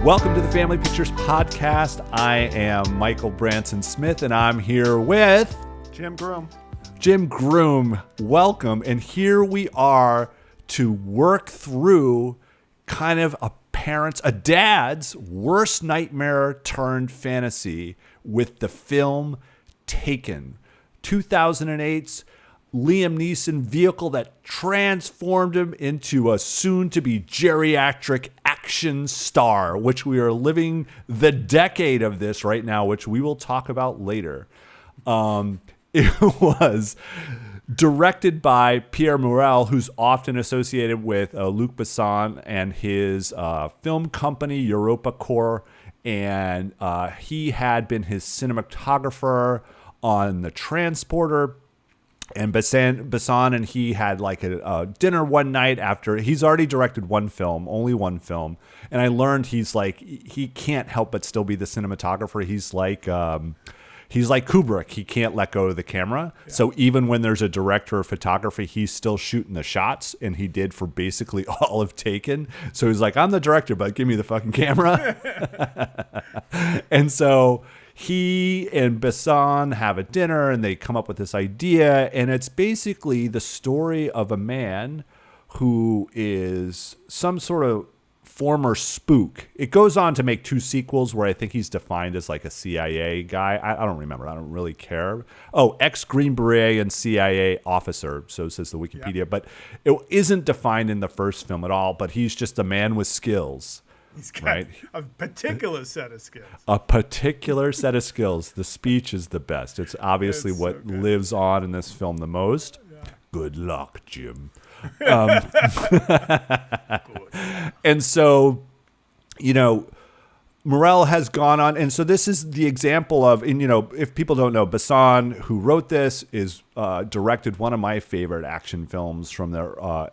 Welcome to the Family Pictures Podcast. I am Michael Branson Smith, and I'm here with Jim Groom. Jim Groom. Welcome. And here we are to work through kind of a dad's worst nightmare turned fantasy with the film Taken, 2008's Liam Neeson vehicle that transformed him into a soon-to-be geriatric action star, which we are living the decade of this right now, which we will talk about later. It was directed by Pierre Morel, who's often associated with Luc Besson and his film company, EuropaCorp, and he had been his cinematographer on The Transporter. And Besson and he had like a dinner one night after he's already directed only one film. And I learned he can't help but still be the cinematographer. He's like Kubrick. He can't let go of the camera. Yeah. So even when there's a director of photography, he's still shooting the shots, and he did for basically all of Taken. So he's like, I'm the director, but give me the fucking camera. And so he and Besson have a dinner, and they come up with this idea, and it's basically the story of a man who is some sort of former spook. It goes on to make two sequels where I think he's defined as like a CIA guy. I don't remember. I don't really care. Oh, ex-Green Beret and CIA officer, so says the Wikipedia. Yeah. But it isn't defined in the first film at all, but he's just a man with skills. He's got a particular set of skills. A particular set of skills. The speech is the best. It's obviously what lives on in this film the most. Yeah. Good luck, Jim. And so, Morel has gone on, and so this is the example of, and if people don't know, Besson, who wrote this, is directed one of my favorite action films from the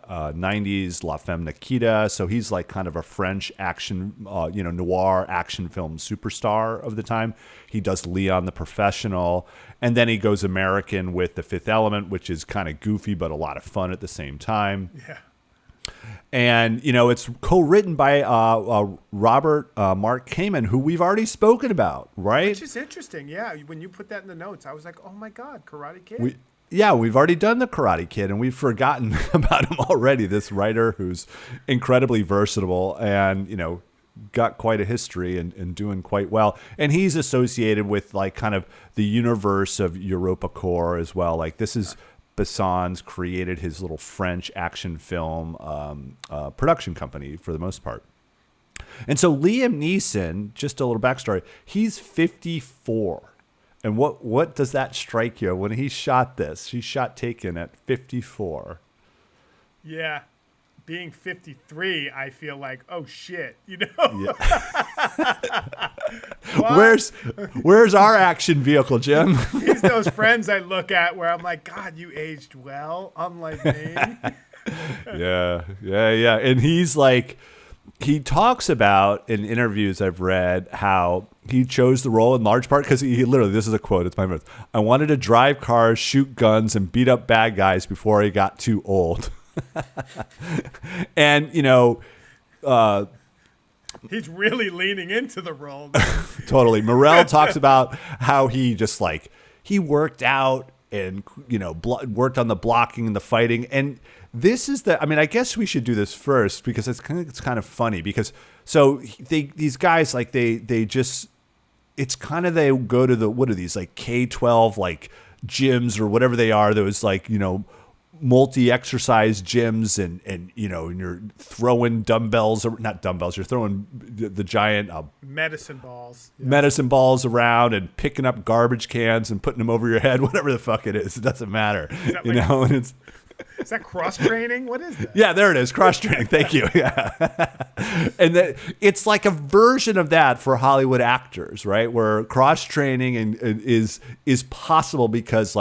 90s, La Femme Nikita. So he's like kind of a French action, noir action film superstar of the time. He does Leon the Professional, and then he goes American with The Fifth Element, which is kind of goofy but a lot of fun at the same time. Yeah. And, it's co-written by Robert Mark Kamen, who we've already spoken about, right? Which is interesting, yeah. When you put that in the notes, I was like, oh, my God, Karate Kid. We've already done The Karate Kid, and we've forgotten about him already, this writer who's incredibly versatile and, got quite a history and doing quite well. And he's associated with, like, kind of the universe of EuropaCorp as well. Like, this is Besson's created his little French action film production company for the most part. And so Liam Neeson, just a little backstory, he's 54. And what does that strike you when he shot this? He shot Taken at 54. Yeah. Being 53, I feel like, oh shit, Yeah. Where's our action vehicle, Jim? He's those friends I look at where I'm like, God, you aged well, unlike me. Yeah. And he's like, he talks about in interviews I've read how he chose the role in large part because he literally, this is a quote, it's my words, I wanted to drive cars, shoot guns, and beat up bad guys before I got too old. And, he's really leaning into the role. Totally. Morel talks about how he just he worked out and, worked on the blocking and the fighting. And this is I guess we should do this first because it's kind of funny because these guys, they just, it's kind of, they go to what are these, like K-12, gyms or whatever they are. Those multi-exercise gyms and you're throwing dumbbells, or not dumbbells, you're throwing the giant medicine balls around and picking up garbage cans and putting them over your head, whatever the fuck it is. It doesn't matter. And is that cross training? What is that? Yeah, there it is. Cross training. Thank you. Yeah. And it's like a version of that for Hollywood actors, right? Where cross training is possible because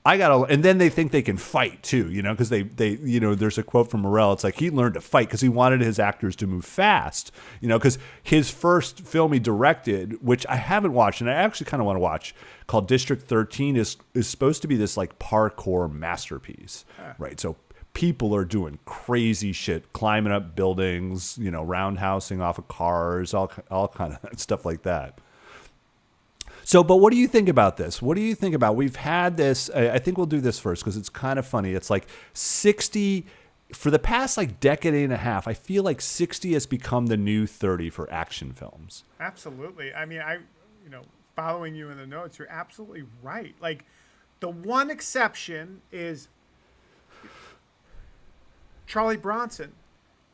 and then they think they can fight too, because they there's a quote from Morel. It's like he learned to fight because he wanted his actors to move fast, because his first film he directed, which I haven't watched and I actually kind of want to watch, called District 13, is supposed to be this parkour masterpiece, right? So people are doing crazy shit, climbing up buildings, roundhousing off of cars, all kind of stuff like that. So, but what do you think about this? What do you think about, we've had this, I think we'll do this first because it's kind of funny. It's like 60, for the past like decade and a half, I feel like 60 has become the new 30 for action films. Absolutely. I mean, following you in the notes, you're absolutely right. Like, the one exception is Charlie Bronson.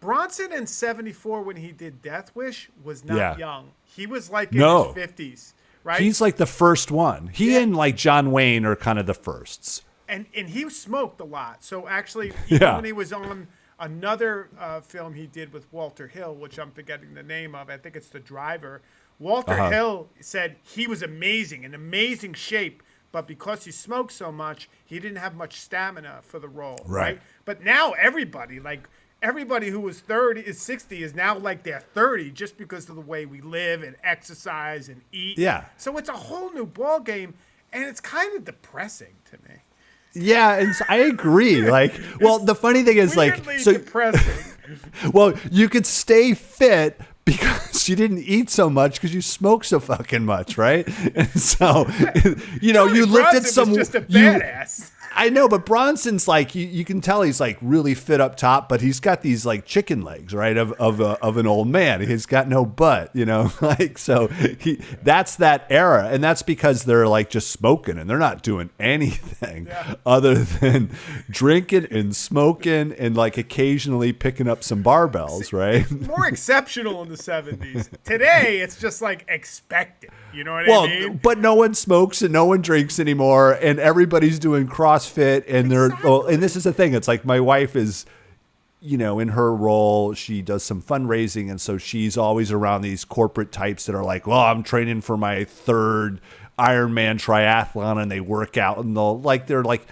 Bronson in 74, when he did Death Wish, was not young. He was like in his 50s, right? He's like the first one. He and like John Wayne are kind of the firsts. And he smoked a lot. So actually, even when he was on another film he did with Walter Hill, which I'm forgetting the name of, I think it's The Driver, Walter Hill said he was amazing, in amazing shape, but because he smoked so much, he didn't have much stamina for the role, right? But now everybody who was 60 is now like they're 30 just because of the way we live and exercise and eat. Yeah. So it's a whole new ball game, and it's kind of depressing to me. Yeah, and I agree. Like, well, the funny thing is, like, so depressing. Well, you could stay fit because you didn't eat so much because you smoked so fucking much, right? And so, you lifted some. Was just a badass. I know, but Bronson's like, you can tell he's like really fit up top, but he's got these like chicken legs, right? Of an old man. He's got no butt, like, so that's that era. And that's because they're like just smoking and they're not doing anything other than drinking and smoking and like occasionally picking up some barbells, right? More exceptional in the 70s. Today, it's just like expected. You know what I mean? But no one smokes and no one drinks anymore, and everybody's doing CrossFit, and and this is the thing. It's like my wife is, in her role, she does some fundraising, and so she's always around these corporate types that are like, well, I'm training for my third Ironman triathlon, and they work out, and they're like,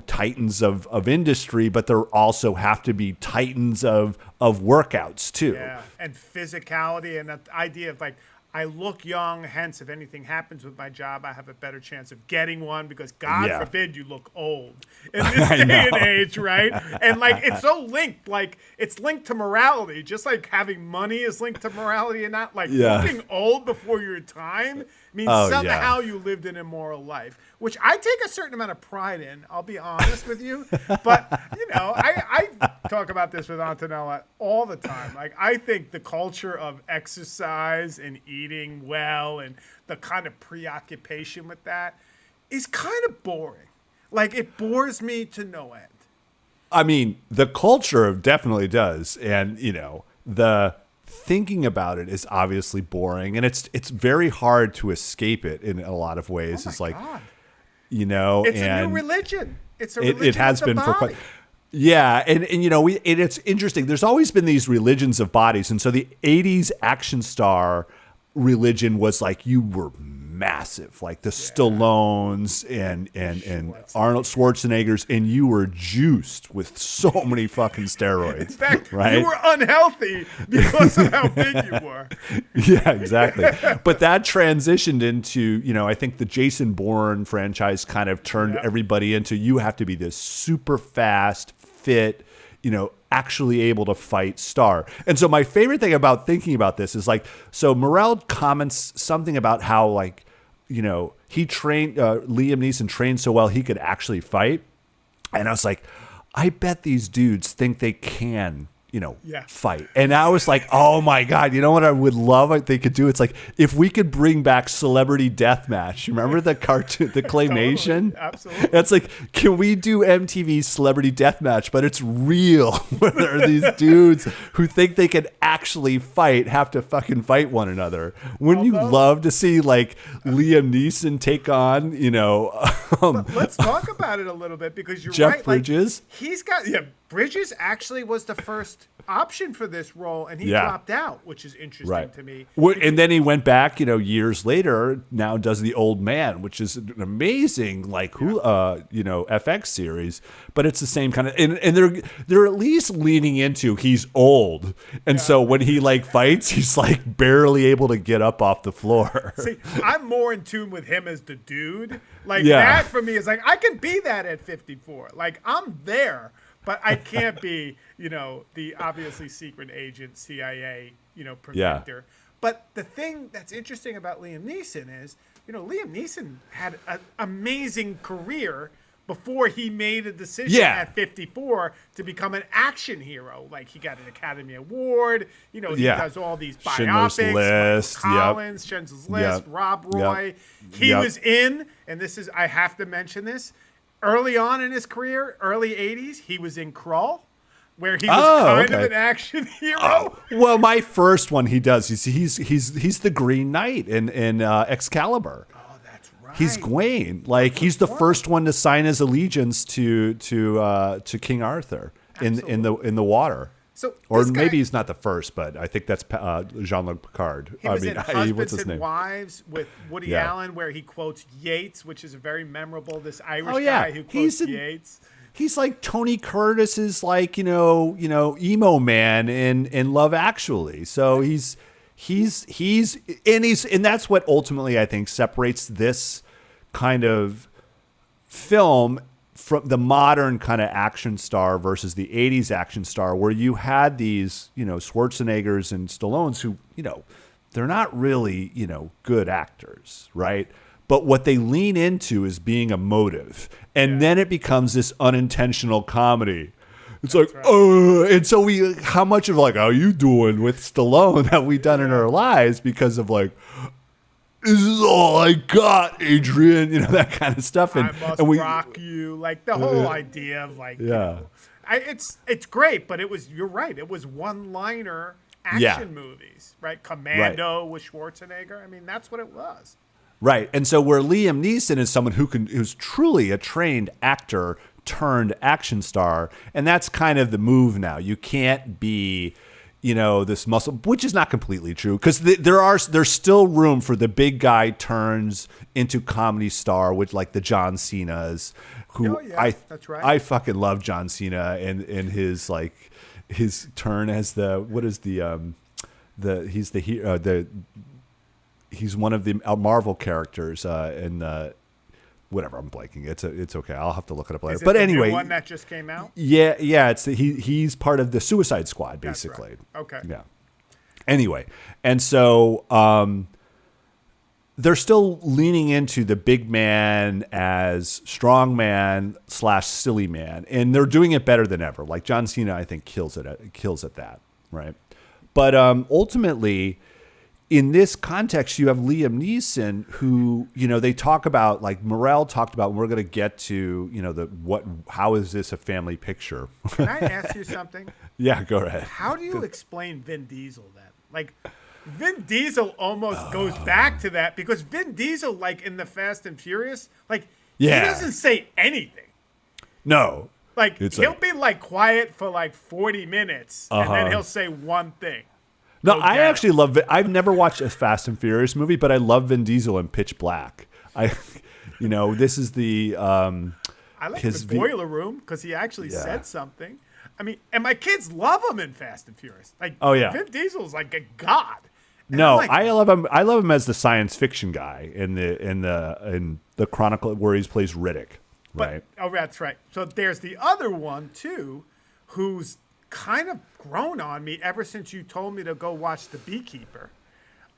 titans of industry, but they also have to be titans of workouts too. Yeah, and physicality, and that idea of like, I look young, hence if anything happens with my job, I have a better chance of getting one because God forbid you look old in this day and age, right? And like, it's so linked, like it's linked to morality, just like having money is linked to morality, and not like looking old before your time means somehow you lived an immoral life, which I take a certain amount of pride in, I'll be honest with you. But, I talk about this with Antonella all the time. Like, I think the culture of exercise and eating well and the kind of preoccupation with that is kind of boring. Like, it bores me to no end. I mean, the culture definitely does. And, the thinking about it is obviously boring, and it's very hard to escape it in a lot of ways. Oh, it's like, God. It's a new religion. It's a religion. It has been for quite. Yeah, and it's interesting. There's always been these religions of bodies, and so the '80s action star religion was like you were massive, like the Stallones and Arnold Schwarzeneggers, and you were juiced with so many fucking steroids. In fact, right? You were unhealthy because of how big you were. Yeah, exactly. But that transitioned into, I think the Jason Bourne franchise kind of turned everybody into, you have to be this super fast, fit, actually able to fight star. And so my favorite thing about thinking about this is like, so Morrell comments something about how like, he trained, Liam Neeson trained so well he could actually fight. And I was like, I bet these dudes think they can, fight. And I was like, oh my God, you know what I would love if they could do? It's like, if we could bring back Celebrity Deathmatch. Remember the cartoon, the claymation? Totally. Absolutely. It's like, can we do MTV's Celebrity Deathmatch, but it's real, where there are these dudes who think they can actually fight, have to fucking fight one another. Wouldn't you love to see like Liam Neeson take on, let's talk about it a little bit, because you're Jeff right. Bridges? Like, he's got, Bridges actually was the first option for this role, and he dropped out, which is interesting to me. And then he went back, years later, now does The Old Man, which is an amazing, FX series, but it's the same kind of, and they're at least leaning into he's old. And so when he like fights, he's like barely able to get up off the floor. See, I'm more in tune with him as the dude. Like that for me is like, I can be that at 54. Like, I'm there. but I can't be, the obviously secret agent CIA, protector. But the thing that's interesting about Liam Neeson is, Liam Neeson had an amazing career before he made a decision at 54 to become an action hero. Like, he got an Academy Award. He does all these biopics. Schindler's List. Collins, Schindler's List, Rob Roy. He was in, and I have to mention this, early on in his career, early 80s, he was in Krull, where he was kind of an action hero. Oh. Well, my first one he does. He's the Green Knight in Excalibur. Oh, that's right. He's Gawain. Like, he's the first one to sign his allegiance to King Arthur in the water. So, or maybe he's not the first, but I think that's Jean-Luc Picard. He was in Husbands what's his and name? Wives with Woody Allen, where he quotes Yeats, which is a very memorable. This Irish guy who quotes Yeats. He's like Tony Curtis's, like, emo man in Love Actually. So he's and that's what ultimately I think separates this kind of film from the modern kind of action star versus the 80s action star, where you had these, Schwarzeneggers and Stallones who, they're not really, good actors, right? But what they lean into is being emotive. And then it becomes this unintentional comedy. It's like, and so how much of like, how you doing with Stallone have we done in our lives because of like, this is all I got, Adrian, that kind of stuff. I must rock you. Like, the whole idea of like, it's great, but you're right. It was one-liner action movies, right? Commando with Schwarzenegger. I mean, that's what it was. Right. And so where Liam Neeson is someone who's truly a trained actor turned action star, and that's kind of the move now. You can't be, this muscle, which is not completely true, because there's still room for the big guy turns into comedy star, with like the John Cena's, who that's right. I fucking love John Cena and his like his turn as he's one of the Marvel characters in whatever. I'm blanking. It's okay. I'll have to look it up later. Is it but the anyway, new one that just came out. Yeah. It's he's part of the Suicide Squad, basically. That's right. Okay. Yeah. Anyway, and so they're still leaning into the big man as strong man / silly man, and they're doing it better than ever. Like, John Cena, I think kills at that, right? But ultimately, in this context, you have Liam Neeson, who, they talk about, like Morel talked about, and we're going to get to, how is this a family picture? Can I ask you something? Yeah, go ahead. How do you explain Vin Diesel then? Like, Vin Diesel almost goes back to that, because Vin Diesel, like in the Fast and Furious, like, he doesn't say anything. No. Like, he'll be like quiet for like 40 minutes, and then he'll say one thing. No, I actually love it. I've never watched a Fast and Furious movie, but I love Vin Diesel in Pitch Black. This is the I like the Boiler Room, because he actually said something. I mean, and my kids love him in Fast and Furious. Like, Vin Diesel's like a god. And no, like, I love him. I love him as the science fiction guy in the Chronicle, where he plays Riddick. Right. That's right. So there's the other one too, who's kind of grown on me ever since you told me to go watch The Beekeeper.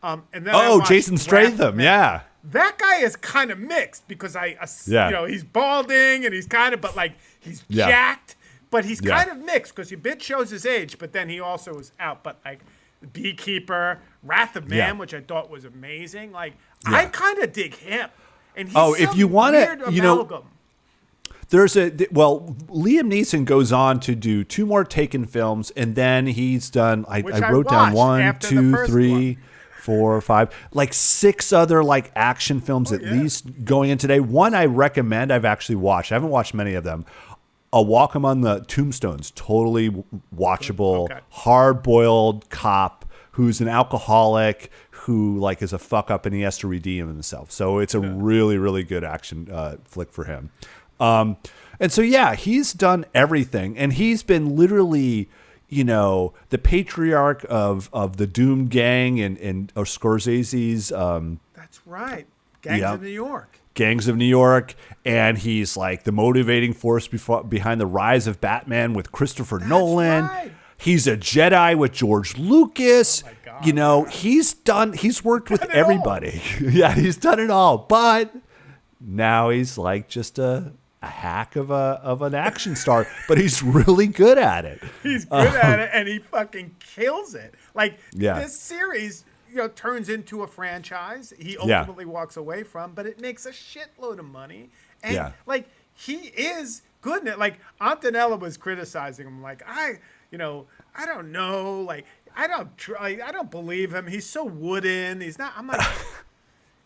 And then Jason Statham, yeah. That guy is kind of mixed, because he's balding and he's kind of, but like he's jacked, but he's kind of mixed, because he shows his age, but then he also is out. But like The Beekeeper, Wrath of Man, which I thought was amazing. Like, I kind of dig him, and he's if you want to, amalgam. Liam Neeson goes on to do 2 more Taken films, and then he's done, I wrote down 1, 2, 3, 4, 5, like 6 other like action films at least going in today. One I recommend, I've actually watched. I haven't watched many of them. A Walk Among the Tombstones, totally watchable, hard-boiled cop who's an alcoholic who like is a fuck up, and he has to redeem himself. So it's a really, really good action flick for him. And so, he's done everything, and he's been literally, the patriarch of the Doom gang and Scorsese's. That's right. Gangs of New York. Gangs of New York, and he's like the motivating force behind the rise of Batman with Christopher Nolan. Right. He's a Jedi with George Lucas. Oh my God, you know, he's worked with everybody. Yeah, he's done it all. But now he's like just a hack of an action star, but he's really good at it. He's good at it, and he fucking kills it. Like, this series, turns into a franchise he ultimately walks away from, but it makes a shitload of money. And, like, he is good at it. Like, Antonella was criticizing him, like, I don't know. Like, I don't believe him. He's so wooden. He's not. I'm like,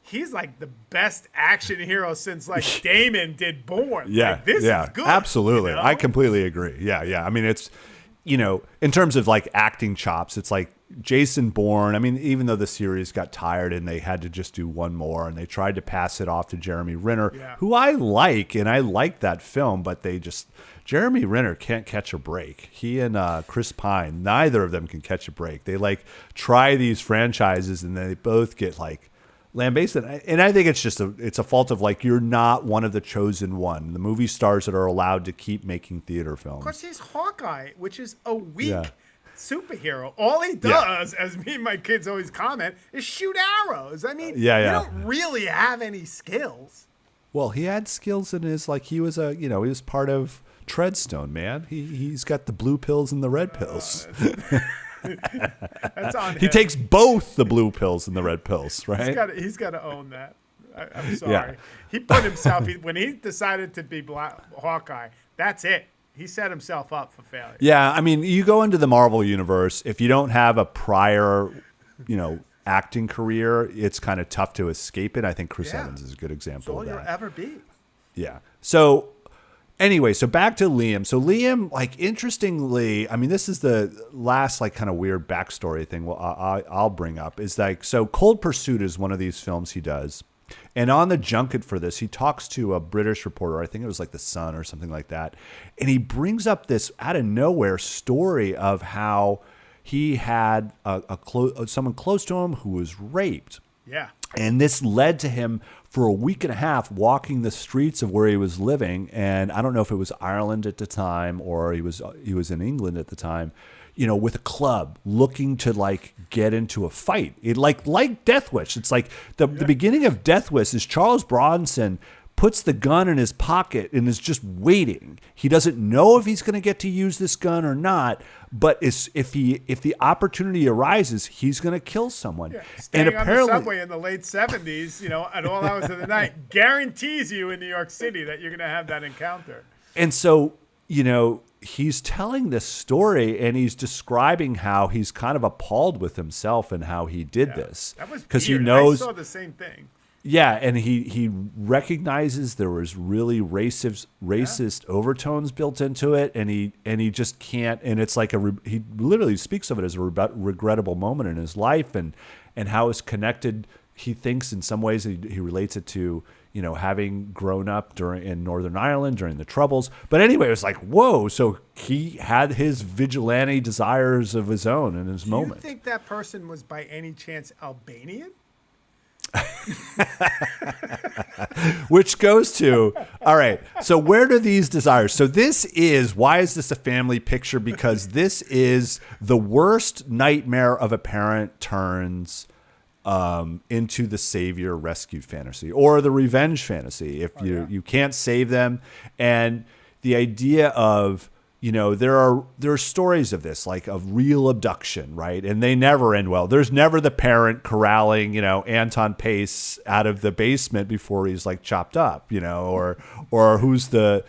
he's like the best action hero since like Damon did Bourne. Yeah, like, this is good. Absolutely. I completely agree. Yeah. I mean, it's, in terms of like acting chops, it's like Jason Bourne. I mean, even though the series got tired and they had to just do one more, and they tried to pass it off to Jeremy Renner, who I like, and I like that film, but Jeremy Renner can't catch a break. He and Chris Pine, neither of them can catch a break. They like try these franchises and they both get like lambasted. And I think it's a fault of like, you're not one of the chosen one. The movie stars that are allowed to keep making theater films. Of course, he's Hawkeye, which is a weak superhero. All he does, as me and my kids always comment, is shoot arrows. I mean, you don't really have any skills. Well, he had skills in his, like, he was he was part of Treadstone, man. He's got the blue pills and the red pills. That's on him. He takes both the blue pills and the red pills, right? He's got to own that. I'm sorry. Yeah. He put himself, when he decided to be Hawkeye, that's it. He set himself up for failure. Yeah, I mean, you go into the Marvel universe, if you don't have a prior, acting career, it's kind of tough to escape it. I think Chris Evans is a good example of that. That's all you'll ever be. Yeah. So anyway, so back to Liam. So Liam, like, interestingly, I mean, this is the last, like, kind of weird backstory thing I'll bring up is like, so Cold Pursuit is one of these films he does. And on the junket for this, he talks to a British reporter, I think it was like The Sun or something like that. And he brings up this out of nowhere story of how he had someone close to him who was raped. Yeah. And this led to him for a week and a half walking the streets of where he was living. And I don't know if it was Ireland at the time or he was in England at the time, with a club looking to like get into a fight. It like Death Wish. It's like the beginning of Death Wish is Charles Bronson puts the gun in his pocket and is just waiting. He doesn't know if he's going to get to use this gun or not, but if the opportunity arises, he's going to kill someone. Yeah, staying on the subway in the late 70s, at all hours of the night, guarantees you in New York City that you're going to have that encounter. And so, he's telling this story and he's describing how he's kind of appalled with himself and how he did this. That was because he knows. I saw the same thing. Yeah, and he recognizes there was really racist overtones built into it, and he just can't. And it's like he literally speaks of it as a regrettable moment in his life, and how it's connected. He thinks in some ways he relates it to having grown up in Northern Ireland during the Troubles. But anyway, it was like, whoa! So he had his vigilante desires of his own in his moment. Do you think that person was by any chance Albanian? Which goes to, all right, so where do these desires, so why is this a family picture? Because this is the worst nightmare of a parent turns into the savior rescue fantasy or the revenge fantasy if you can't save them. And the idea of, there are stories of this, like of real abduction, right? And they never end well. There's never the parent corralling, Anton Pace out of the basement before he's like chopped up, or who's the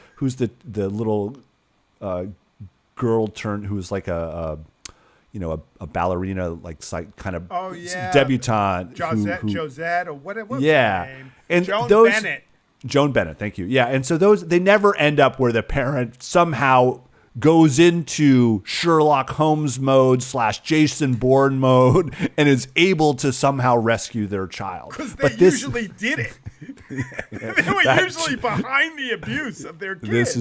little girl who's like a ballerina, like kind of debutante. Josette, or whatever. Her name? And Joan Bennett, thank you. Yeah, and so they never end up where the parent somehow goes into Sherlock Holmes mode / Jason Bourne mode and is able to somehow rescue their child. Because they usually did it. They were usually behind the abuse of their kids. This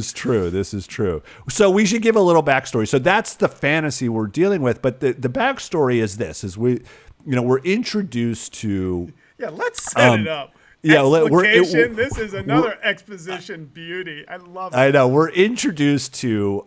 is true. So we should give a little backstory. So that's the fantasy we're dealing with. But the backstory is this: we're introduced to. Yeah, let's set it up. Yeah, explication. This is another exposition beauty. I love it. I know. We're introduced to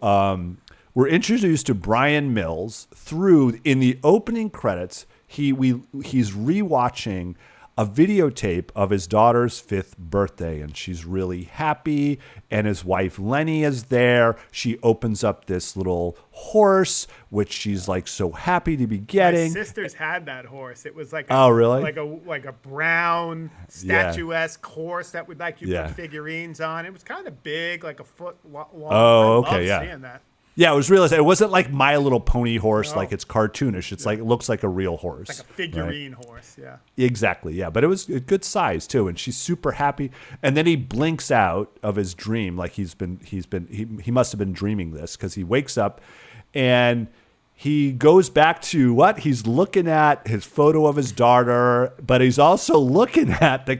Brian Mills through in the opening credits. He's rewatching a videotape of his daughter's 5th birthday, and she's really happy. And his wife Lenny is there. She opens up this little horse, which she's like so happy to be getting. My sisters had that horse. It was like really? like a brown statuesque horse that would like you put figurines on. It was kind of big, like a foot long. Oh, I okay, loved seeing that. Yeah, it was realistic. It wasn't like My Little Pony horse, like it's cartoonish. It's like it looks like a real horse. It's like a figurine horse, yeah. Exactly, yeah. But it was a good size too, and she's super happy. And then he blinks out of his dream, like he must have been dreaming this, because he wakes up and he goes back to what? He's looking at his photo of his daughter, but he's also looking at the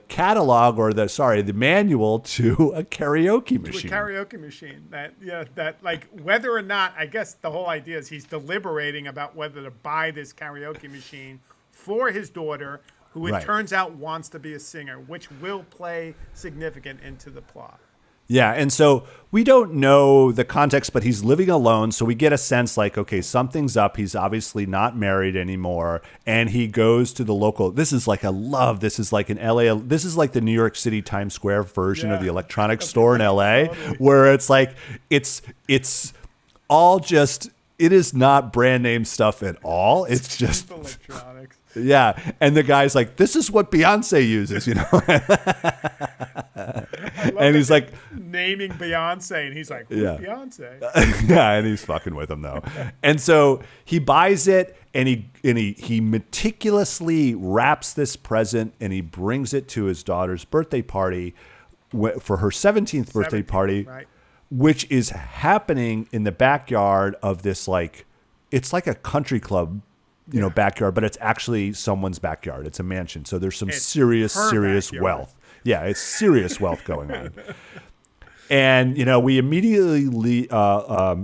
catalog or the manual to a karaoke machine. To a karaoke machine. That like whether or not, I guess the whole idea is he's deliberating about whether to buy this karaoke machine for his daughter, who it turns out wants to be a singer, which will play significant into the plot. Yeah, and so we don't know the context, but he's living alone, so we get a sense like, okay, something's up. He's obviously not married anymore, and he goes to the local. This is like this is like an LA. This is like the New York City Times Square version of the electronics store in LA, where it's like it's all just. It is not brand name stuff at all. It's just electronics. Yeah, and the guy's like, "This is what Beyonce uses," you know. And he's like naming Beyonce, and he's like, "Who's Beyonce?" Yeah, and he's fucking with him though. And so he buys it, and he meticulously wraps this present, and he brings it to his daughter's birthday party for her 17th birthday party. Right. Which is happening in the backyard of this, like, it's like a country club, backyard, but it's actually someone's backyard. It's a mansion. So there's some serious backyard. wealth. Yeah, it's serious wealth going on. And, we immediately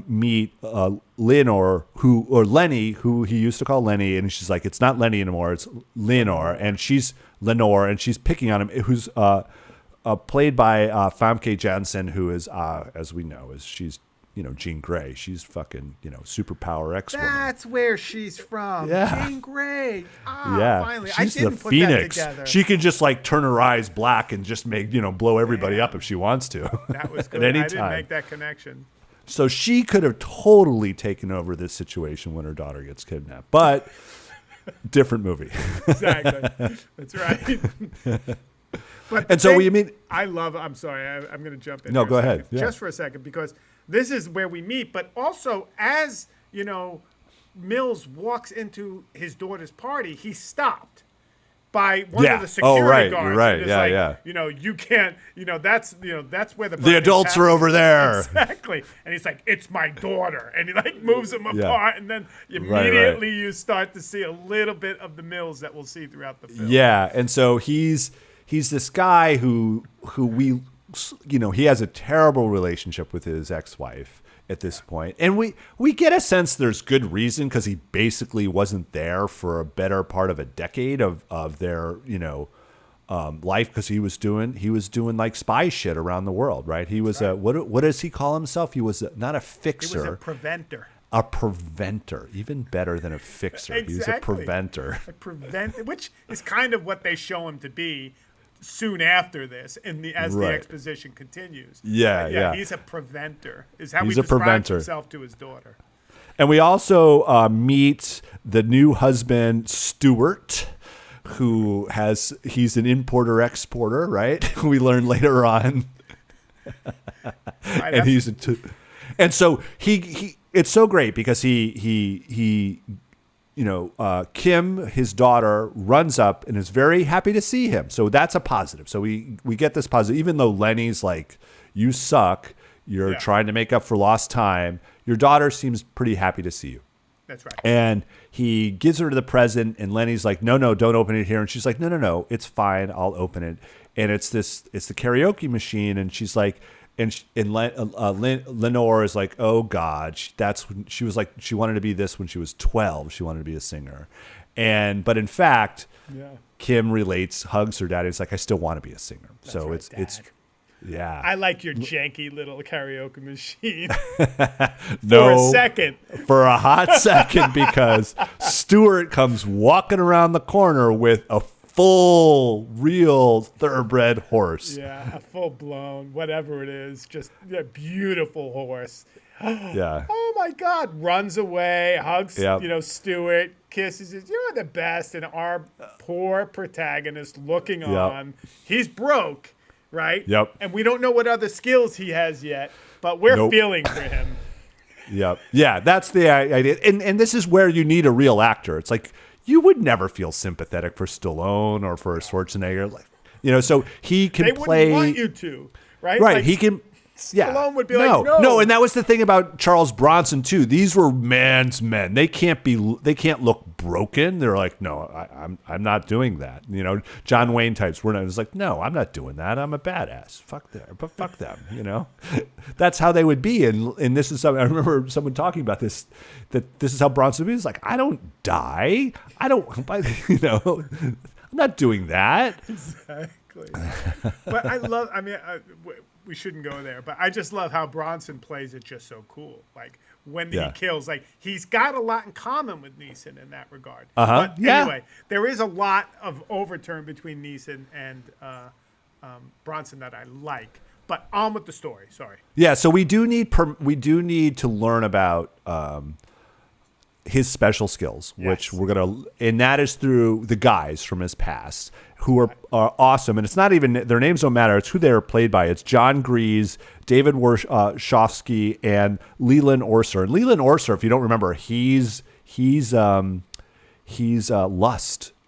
meet Lenny, who he used to call Lenny. And she's like, it's not Lenny anymore. It's Lenore. And she's picking on him, who's played by Famke Janssen, who is, as we know, she's Jean Grey. She's fucking superpower X-woman. That's where she's from. Yeah. Jean Grey. Finally, I she's didn't the put Phoenix. That together. She can just like turn her eyes black and just make blow everybody up if she wants to. That was good. At any I didn't time. make that connection. So she could have totally taken over this situation when her daughter gets kidnapped, but different movie. Exactly. That's right. But and so we mean I'm sorry, I'm going to jump in. No, go ahead. Yeah. Just for a second, because this is where we meet. But also, as Mills walks into his daughter's party, he's stopped by one of the security guards. Right. You can't. That's where the adults are over there. Exactly. And he's like, it's my daughter, and he like moves them apart, and then immediately you start to see a little bit of the Mills that we'll see throughout the film. Yeah, and so he's this guy who he has a terrible relationship with his ex-wife at this point. And we get a sense there's good reason, because he basically wasn't there for a better part of a decade of their, life, because he was doing like spy shit around the world, right? He was what does he call himself? He was not a fixer. He was a preventer. A preventer, even better than a fixer. Exactly. He's a preventer. Which is kind of what they show him to be soon after this, as the exposition continues. Yeah. He's a preventer. Is how he describes himself to his daughter. And we also meet the new husband, Stuart, he's an importer-exporter, right? We learn later on. And so he it's so great because he Kim, his daughter, runs up and is very happy to see him. So that's a positive. So we get this positive, even though Lenny's like, you suck. You're trying to make up for lost time. Your daughter seems pretty happy to see you. That's right. And he gives her the present, and Lenny's like, no, don't open it here. And she's like, no, it's fine. I'll open it. And it's the karaoke machine. And she's like, Lenore is like, oh God, she was like, she wanted to be this when she was 12. She wanted to be a singer. But in fact, Yeah. Kim hugs her dad. It's like, I still want to be a singer. That's so right, it's yeah. I like your janky little karaoke machine. No, For a second. For a hot second, because Stuart comes walking around the corner with a full, real thoroughbred horse. Yeah, a full blown, whatever it is, just a beautiful horse. Yeah. Oh my God! Runs away, hugs, Yep. Stuart, kisses it. You're the best. And our poor protagonist looking on. He's broke, right? Yep. And we don't know what other skills he has yet, but we're feeling for him. Yep. Yeah, that's the idea. And this is where you need a real actor. It's like, you would never feel sympathetic for Stallone or for Schwarzenegger. Like, so he can They play. wouldn't want you to, right? Right. Like, He can. Yeah. Stallone would be like, no. And that was the thing about Charles Bronson too. These were man's men. They can't look broken. They're like, no, I'm not doing that. John Wayne types. We're not. It's like, no, I'm not doing that. I'm a badass. Fuck them. That's how they would be. And this is something I remember someone talking about this. That this is how Bronson would be. It's like, I don't die. I'm not doing that. Exactly. But I love. We shouldn't go there, but I just love how Bronson plays it just so cool. Like when he kills, like he's got a lot in common with Neeson in that regard. But anyway, there is a lot of overturn between Neeson and Bronson that I like. But on with the story. Sorry. Yeah, so we do need to learn about his special skills, which and that is through the guys from his past who are awesome. And it's not even, their names don't matter. It's who they are played by. It's John Grease, David Warshofsky, and Leland Orser. And Leland Orser, if you don't remember, he's Lust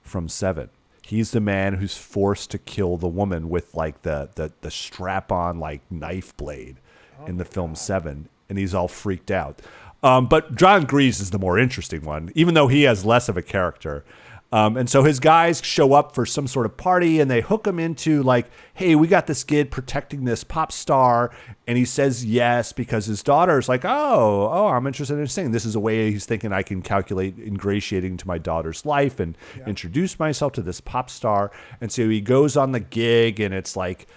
from Seven. He's the man who's forced to kill the woman with like the strap-on like knife blade in the film Seven, and he's all freaked out. But John Grease is the more interesting one, even though he has less of a character. And so his guys show up for some sort of party, and they hook him into like, hey, we got this kid protecting this pop star. And he says yes because his daughter's like, oh, I'm interested in singing. This is a way he's thinking I can calculate ingratiating to my daughter's life and introduce myself to this pop star. And so he goes on the gig, and it's like,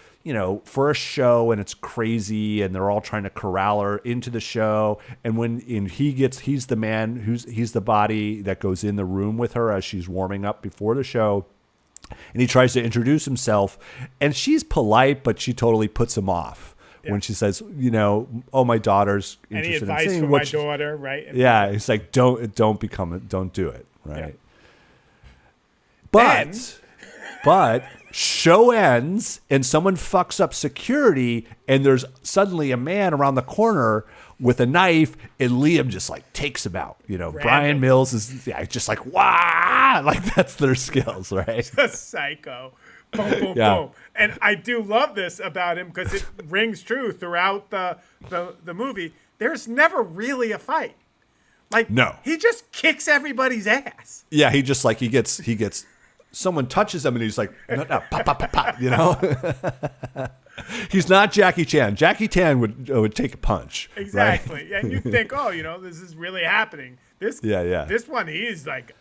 for a show, and it's crazy, and they're all trying to corral her into the show. And he's the man he's the body that goes in the room with her as she's warming up before the show. And he tries to introduce himself, and she's polite, but she totally puts him off when she says, oh, my daughter's interested Any advice in singing. for my daughter, right? Yeah, it's like, don't do it, right? Yeah. But show ends, and someone fucks up security, and there's suddenly a man around the corner with a knife, and Liam just like takes him out. Brian Mills is just like, wow, like that's their skills, right? A psycho. Boom, boom, boom. And I do love this about him because it rings true throughout the movie. There's never really a fight. Like, no, he just kicks everybody's ass. Yeah, he just like he gets. Someone touches him, and he's like, no, pop, pop, pop, pop, He's not Jackie Chan. Jackie Chan would take a punch. Exactly. Right? And you think, this is really happening. This one, he's like,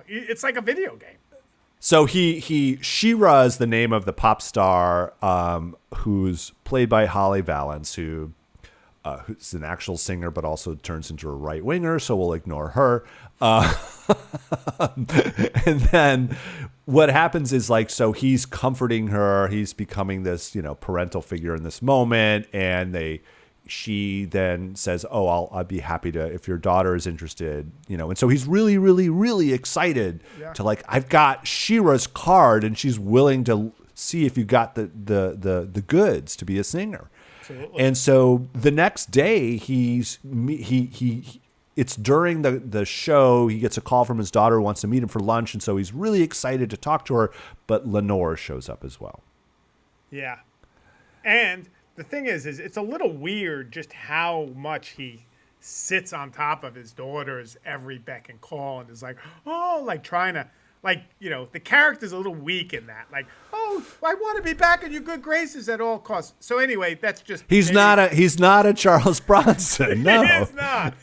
it's like a video game. So She-Ra is the name of the pop star who's played by Holly Valance, who's an actual singer, but also turns into a right winger. So we'll ignore her. And then what happens is like, so he's comforting her. He's becoming this, parental figure in this moment. And she then says, oh, I'd be happy to, if your daughter is interested, and so he's really, really, really excited to like, I've got She-Ra's card, and she's willing to see if you got the goods to be a singer. Absolutely. And so the next day it's during the show, he gets a call from his daughter who wants to meet him for lunch. And so he's really excited to talk to her, but Lenore shows up as well. Yeah. And the thing is it's a little weird just how much he sits on top of his daughter's every beck and call and is like, oh, like trying to like, the character's a little weak in that. Like, oh, I want to be back in your good graces at all costs. So anyway, that's just he's not a Charles Bronson. No, he is not.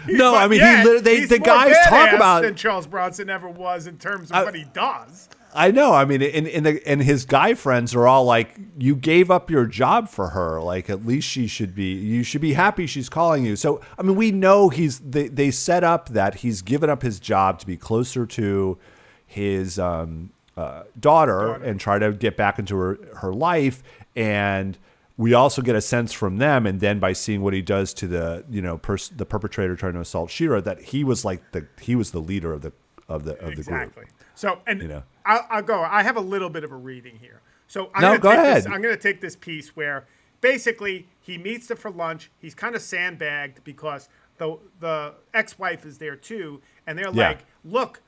No, I mean, he's the more guys talk about than Charles Bronson ever was in terms of what he does. I know. I mean, and his guy friends are all like, you gave up your job for her. Like, at least you should be happy she's calling you. So, I mean, we know they set up that he's given up his job to be closer to his daughter and try to get back into her life. And we also get a sense from them, and then by seeing what he does to the the perpetrator trying to assault Shira, that he was the leader of the Exactly. group. So, and I'll go. I have a little bit of a reading here. So go ahead. I'm going to take this piece where basically he meets them for lunch. He's kind of sandbagged because the ex-wife is there too, and they're like, "Look,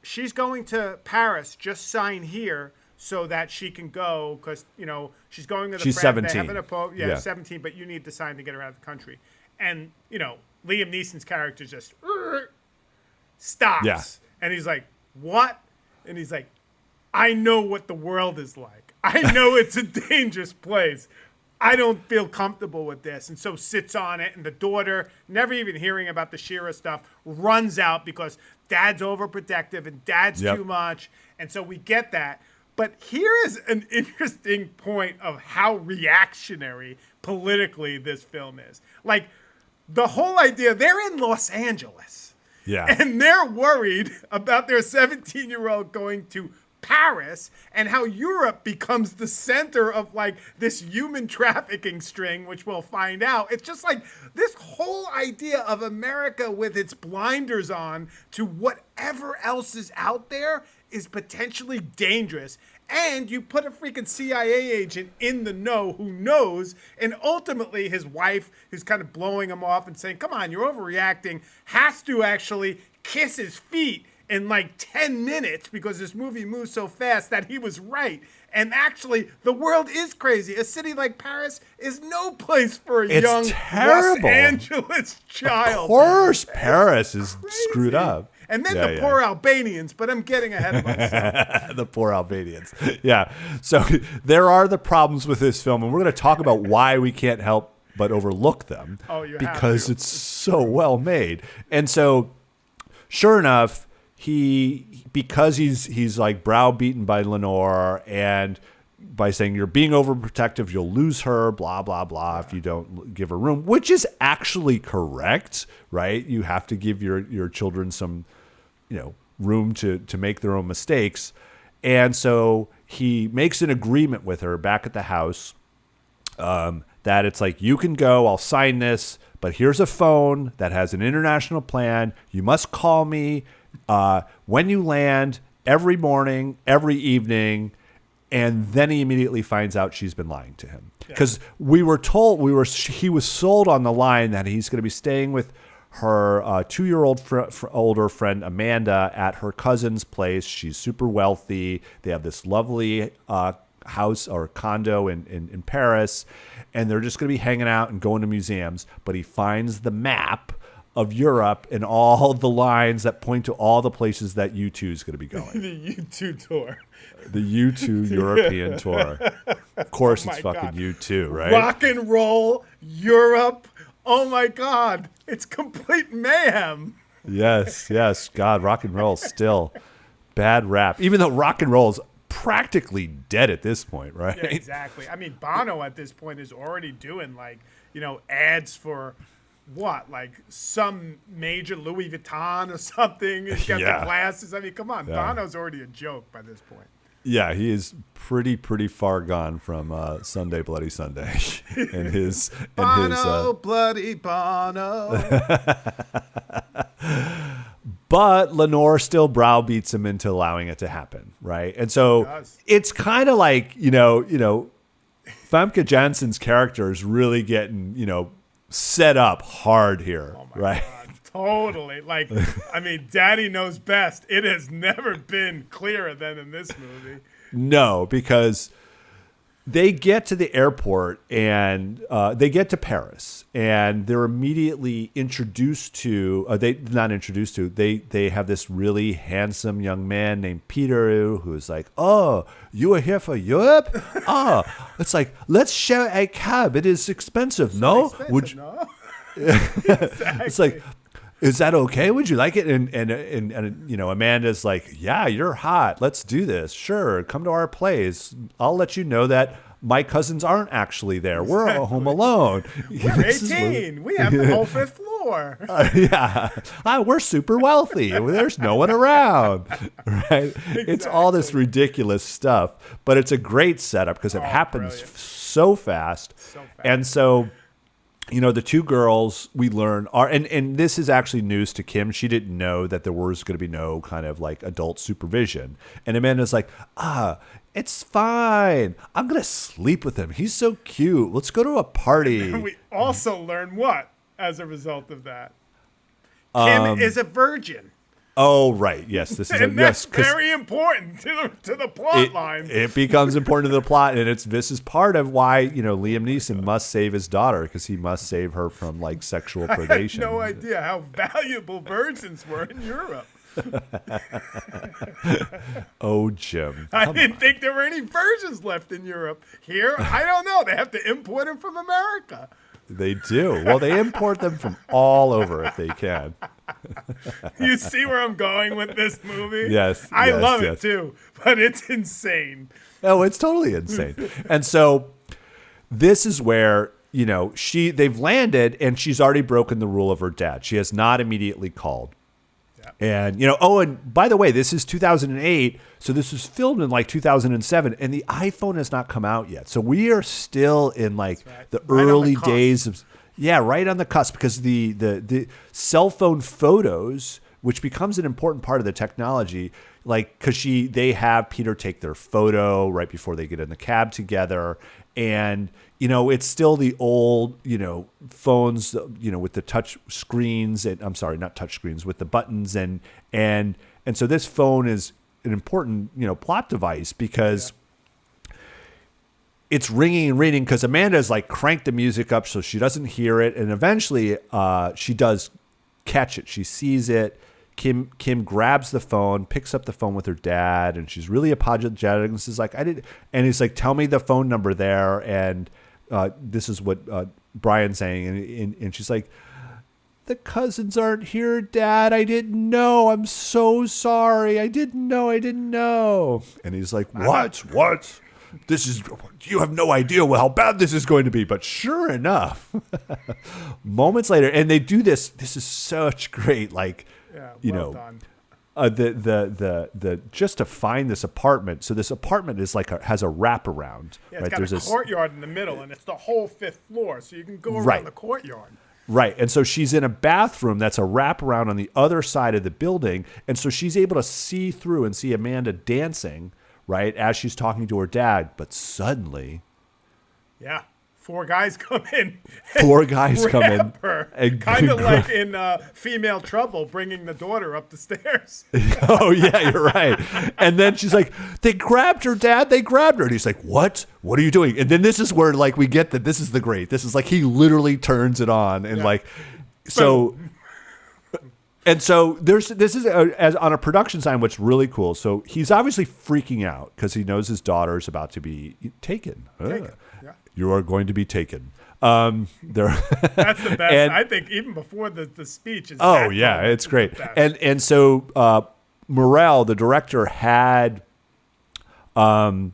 she's going to Paris. Just sign here so that she can go because she's going to the she's friend. 17. They have 17, but you need to sign to get her out of the country." And Liam Neeson's character just stops. Yeah. And he's like, "What?" And he's like, "I know what the world is like. I know it's a dangerous place. I don't feel comfortable with this." And so sits on it. And the daughter, never even hearing about the Shira stuff, runs out because dad's overprotective and dad's too much. And so we get that. But here is an interesting point of how reactionary politically this film is. Like, the whole idea, they're in Los Angeles. Yeah. And they're worried about their 17-year-old going to Paris and how Europe becomes the center of like this human trafficking string, which we'll find out. It's just like this whole idea of America with its blinders on to whatever else is out there is potentially dangerous. And you put a freaking CIA agent in the know who knows, and ultimately his wife, who's kind of blowing him off and saying, "Come on, you're overreacting," has to actually kiss his feet in like 10 minutes because this movie moves so fast that he was right. And actually, the world is crazy. A city like Paris is no place for a young terrible. Los Angeles child. Of course, Paris is screwed up. And then the poor Albanians, but I'm getting ahead of myself. The poor Albanians. Yeah. So there are the problems with this film, and we're going to talk about why we can't help but overlook them. Because it's so well made. And so, sure enough, because he's like browbeaten by Lenore and by saying you're being overprotective, you'll lose her, blah, blah, blah, if you don't give her room, which is actually correct, right? You have to give your children some, room to make their own mistakes. And so he makes an agreement with her back at the house that it's like, you can go, I'll sign this, but here's a phone that has an international plan. You must call me when you land every morning, every evening. And then he immediately finds out she's been lying to him. Because he was sold on the line that he's going to be staying with her 2-year-old older friend Amanda at her cousin's place. She's super wealthy. They have this lovely house or condo in Paris, and they're just going to be hanging out and going to museums. But he finds the map of Europe and all the lines that point to all the places that U2 is going to be going. The U2 tour. The U2 European tour. Of course, it's fucking God. U2, right? Rock and roll, Europe. Oh my God. It's complete mayhem. Yes. God, rock and roll still bad rap. Even though rock and roll is practically dead at this point, right? Yeah, exactly. I mean, Bono at this point is already doing ads for what? Like some major Louis Vuitton or something. He's got the glasses. I mean, come on. Yeah. Bono's already a joke by this point. Yeah, he is pretty far gone from Sunday Bloody Sunday and his Bono, bloody Bono. But Lenore still browbeats him into allowing it to happen, right? And so it's kind of like Famke Janssen's character is really getting set up hard here, right? God. Totally. Like, I mean, Daddy knows best. It has never been clearer than in this movie. No, because they get to the airport and they get to Paris, and they're immediately introduced to. They have this really handsome young man named Peter who's like, "Oh, you are here for Europe? Oh, it's like, let's share a cab. It is expensive, no? No? Exactly. It's like, is that okay? Would you like it?" And you know, Amanda's like, "Yeah, you're hot. Let's do this. Sure, come to our place. I'll let you know that my cousins aren't actually there. We're home alone. We're 18. We have the whole 5th floor. We're super wealthy. There's no one around, right? Exactly. It's all this ridiculous stuff, but it's a great setup because it happens so fast. And so, you know, the two girls we learn are, and this is actually news to Kim. She didn't know that there was going to be no kind of like adult supervision. And Amanda's like, it's fine. I'm going to sleep with him. He's so cute. Let's go to a party. And we also learn what as a result of that? Kim is a virgin. Oh, right. Yes, this is that's very important to the plot line. It becomes important to the plot, and this is part of why, you know, Liam Neeson must save his daughter, because he must save her from like sexual predation. I had no idea how valuable virgins were in Europe. Oh, Jim. I didn't think there were any virgins left in Europe. Here, I don't know. They have to import them from America. They do. Well, they import them from all over if they can. You see where I'm going with this movie? Yes. I love it too, but it's insane. Oh, it's totally insane. And so this is where, you know, they've landed and she's already broken the rule of her dad. She has not immediately called. And, you know, oh, and by the way, this is 2008. So this was filmed in like 2007 and the iPhone has not come out yet. So we are still in like the early days of, right on the cusp, because the cell phone photos, which becomes an important part of the technology, like, because they have Peter take their photo right before they get in the cab together. And, you know, it's still the old, you know, phones, you know, with the touch screens, and I'm sorry, not touch screens, with the buttons. And so this phone is an important, you know, plot device, because it's ringing and ringing, because Amanda's like cranked the music up so she doesn't hear it. And eventually she does catch it. She sees it. Kim grabs the phone, picks up the phone with her dad, and she's really apologetic and says like, and he's like, tell me the phone number there. And this is what Brian's saying. And she's like, the cousins aren't here, Dad. I didn't know. I'm so sorry. I didn't know. And he's like, what? You have no idea how bad this is going to be. But sure enough, moments later, and they do this. This is such great, like, done. The just to find this apartment. So this apartment is like has a wraparound. Yeah, it's got a courtyard in the middle, and it's the whole 5th floor, so you can go around the courtyard. Right, and so she's in a bathroom that's a wraparound on the other side of the building, and so she's able to see through and see Amanda dancing, right, as she's talking to her dad. But suddenly, 4 guys come in. Her. Kind of like in Female Trouble, bringing the daughter up the stairs. Oh, yeah, you're right. And then she's like, they grabbed her, Dad. They grabbed her. And he's like, what? What are you doing? And then this is where, like, we get that this is the great. This is like he literally turns it on. And, like, so... And so this is as on a production sign, what's really cool. So he's obviously freaking out because he knows his daughter is about to be taken. You are going to be taken. That's the best. And, I think even before the speech is. Oh yeah, it's great. And so Morel, the director, had Maggie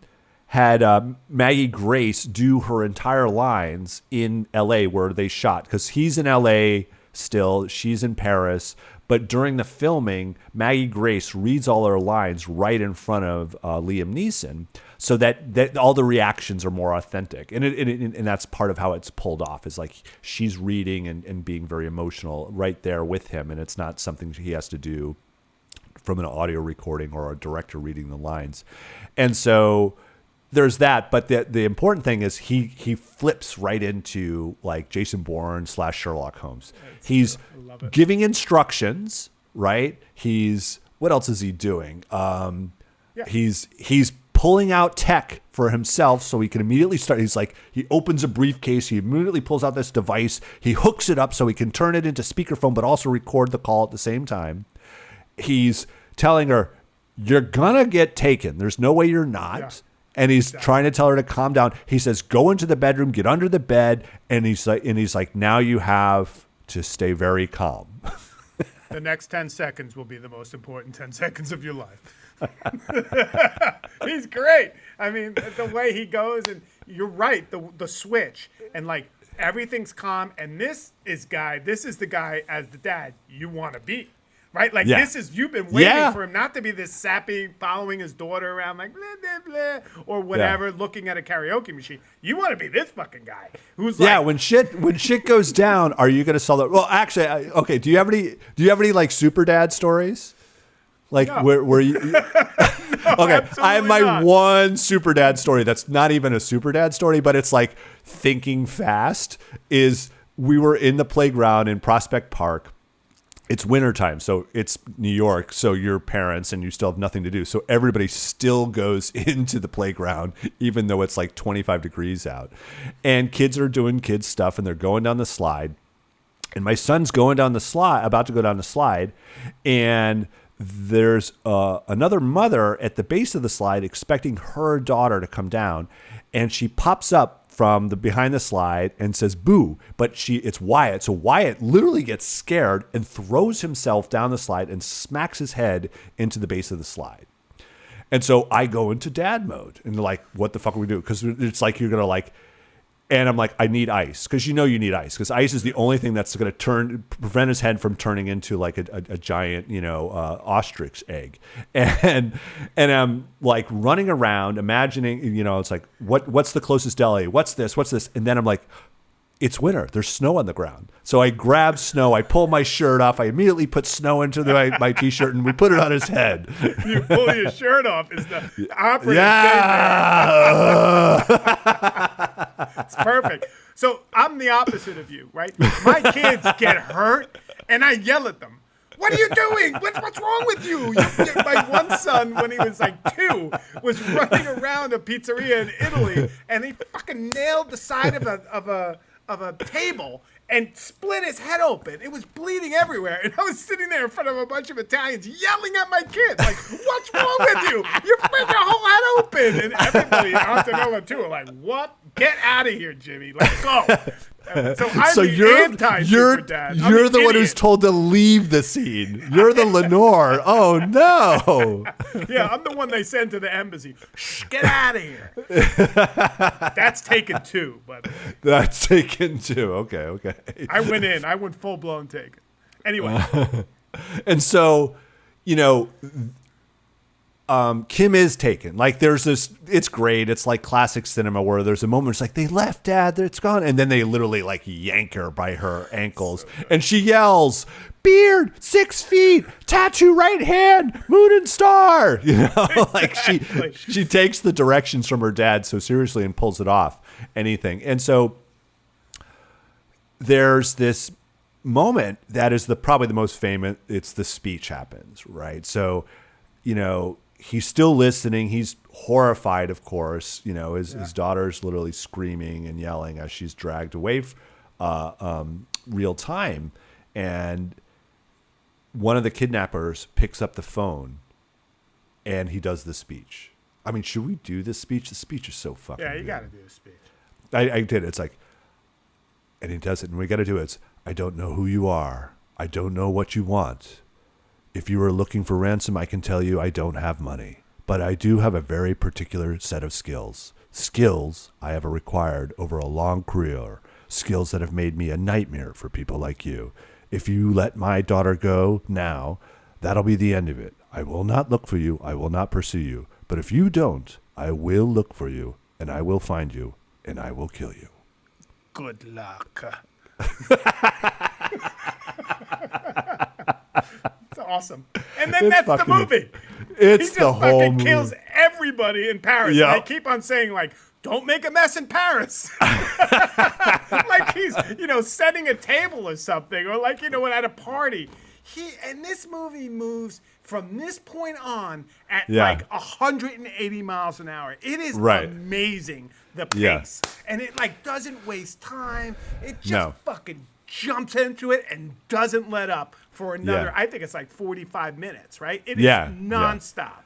Grace do her entire lines in L.A. where they shot, because he's in L.A. still, she's in Paris. But during the filming, Maggie Grace reads all her lines right in front of Liam Neeson, so that all the reactions are more authentic. And that's part of how it's pulled off, is like she's reading and being very emotional right there with him. And it's not something he has to do from an audio recording or a director reading the lines. And so there's that. But the important thing is he flips right into like Jason Bourne / Sherlock Holmes. He's giving instructions, right? What else is he doing? He's pulling out tech for himself so he can immediately start. He's like, he opens a briefcase. He immediately pulls out this device. He hooks it up so he can turn it into speakerphone, but also record the call at the same time. He's telling her, you're going to get taken. There's no way you're not. Yeah. And he's trying to tell her to calm down. He says, go into the bedroom, get under the bed. And he's like, now you have to stay very calm. The next 10 seconds will be the most important 10 seconds of your life. He's great. I mean, the way he goes, and you're right, the switch, and like everything's calm. And this is the guy as the dad you want to be. Right? Like, this is, you've been waiting for him not to be this sappy following his daughter around like, blah, blah, blah, or whatever, looking at a karaoke machine. You want to be this fucking guy who's like. Yeah, when shit goes down, are you going to sell that? Well, actually, okay, do you have any like super dad stories? Like, no. where you. No, okay, I have my one super dad story that's not even a super dad story, but it's like thinking fast. Is we were in the playground in Prospect Park. It's wintertime, so it's New York, so your parents and you still have nothing to do. So everybody still goes into the playground, even though it's like 25 degrees out. And kids are doing kids stuff, and they're going down the slide. And my son's going down the slide, about to go down the slide, and there's another mother at the base of the slide expecting her daughter to come down. And she pops up from the behind the slide and says boo, but it's Wyatt. So Wyatt literally gets scared and throws himself down the slide and smacks his head into the base of the slide. And so I go into dad mode and like, what the fuck are we doing? Because it's like you're gonna like, and I'm like, I need ice, because you need ice, because ice is the only thing that's going to prevent his head from turning into like a giant, ostrich egg. And I'm like running around, imagining, it's like, what's the closest deli? What's this? And then I'm like, it's winter. There's snow on the ground. So I grab snow. I pull my shirt off. I immediately put snow into my T-shirt, and we put it on his head. You pull your shirt off is the operative thing. It's perfect. So I'm the opposite of you, right? My kids get hurt, and I yell at them. What are you doing? What's wrong with you? My one son, when he was like 2, was running around a pizzeria in Italy, and he fucking nailed the side of a table and split his head open. It was bleeding everywhere. And I was sitting there in front of a bunch of Italians yelling at my kid, like, what's wrong with you? You split your whole head open. And everybody out to Nova too are like, what? Get out of here, Jimmy. Let's go. So you're anti-super dad. You're the one who's told to leave the scene. You're the Lenore. Oh, no. Yeah, I'm the one they send to the embassy. Shh, get out of here. That's Taken 2, by the way. That's Taken 2. Okay. I went full-blown Taken. Anyway. And so, Kim is taken. Like, there's this, it's great. It's like classic cinema where there's a moment, it's like, they left, Dad, it's gone. And then they literally like yank her by her ankles. And she yells, beard, 6 feet, tattoo right hand, moon and star. Like she takes the directions from her dad so seriously and pulls it off anything. And so there's this moment that is probably the most famous. It's the speech happens, right? So, he's still listening. He's horrified, of course. His daughter's literally screaming and yelling as she's dragged away real time. And one of the kidnappers picks up the phone and he does the speech. I mean, should we do this speech? The speech is so fucking Yeah, you got to do the speech. I did. It's like, and he does it, and we got to do it. It's, I don't know who you are. I don't know what you want. If you are looking for ransom, I can tell you I don't have money, but I do have a very particular set of skills. Skills I have acquired over a long career. Skills that have made me a nightmare for people like you. If you let my daughter go now, that'll be the end of it. I will not look for you. I will not pursue you. But if you don't, I will look for you, and I will find you, and I will kill you. Good luck. It's awesome. And then that's the movie. It's the whole movie. He just fucking kills everybody in Paris. Yep. And I keep on saying, like, don't make a mess in Paris. Like he's, setting a table or something. Or like, at a party. And this movie moves from this point on at like 180 miles an hour. It is amazing, the pace. And it like doesn't waste time. It just fucking jumps into it and doesn't let up for another, I think it's like 45 minutes, right? It is nonstop.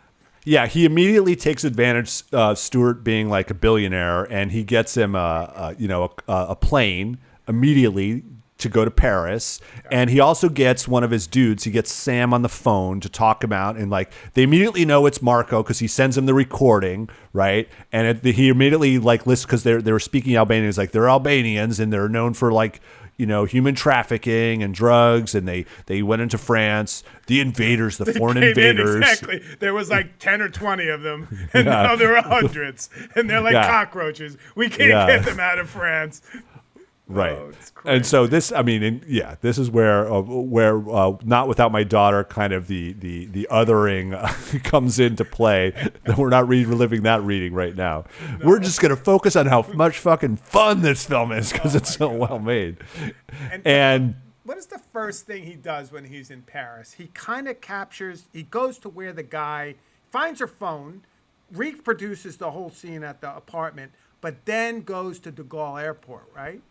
Yeah, he immediately takes advantage, Stewart being like a billionaire, and he gets him a plane immediately to go to Paris. And he also gets one of his dudes. He gets Sam on the phone to talk about, and like they immediately know it's Marco because he sends him the recording, right? And he immediately like listens because they were speaking Albanian. He's like, they're Albanians and they're known for like, human trafficking and drugs, and they went into France. The invaders, the foreign invaders. Exactly. There was like 10 or 20 of them, and now there are hundreds, and they're like cockroaches. We can't get them out of France. Right. And so this, this is where Not Without My Daughter, kind of the othering comes into play. We're not reliving that reading right now. No. We're just going to focus on how much fucking fun this film is because it's so well made. And what is the first thing he does when he's in Paris? He kind of he goes to where the guy finds her phone, reproduces the whole scene at the apartment, but then goes to De Gaulle Airport, right?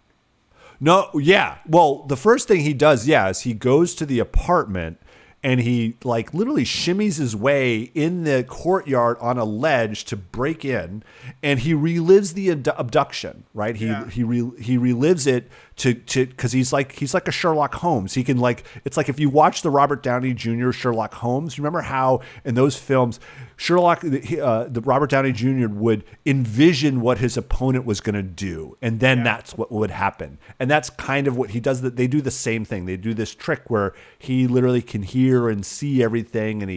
No, yeah. Well, the first thing he does, is he goes to the apartment and he like literally shimmies his way in the courtyard on a ledge to break in, and he relives the abduction, right? He relives it to because he's like a Sherlock Holmes. He can it's like if you watch the Robert Downey Jr. Sherlock Holmes, you remember how in those films the Robert Downey Jr. would envision what his opponent was going to do, and then that's what would happen. And that's kind of what he does. That they do the same thing. They do this trick where he literally can hear and see everything, and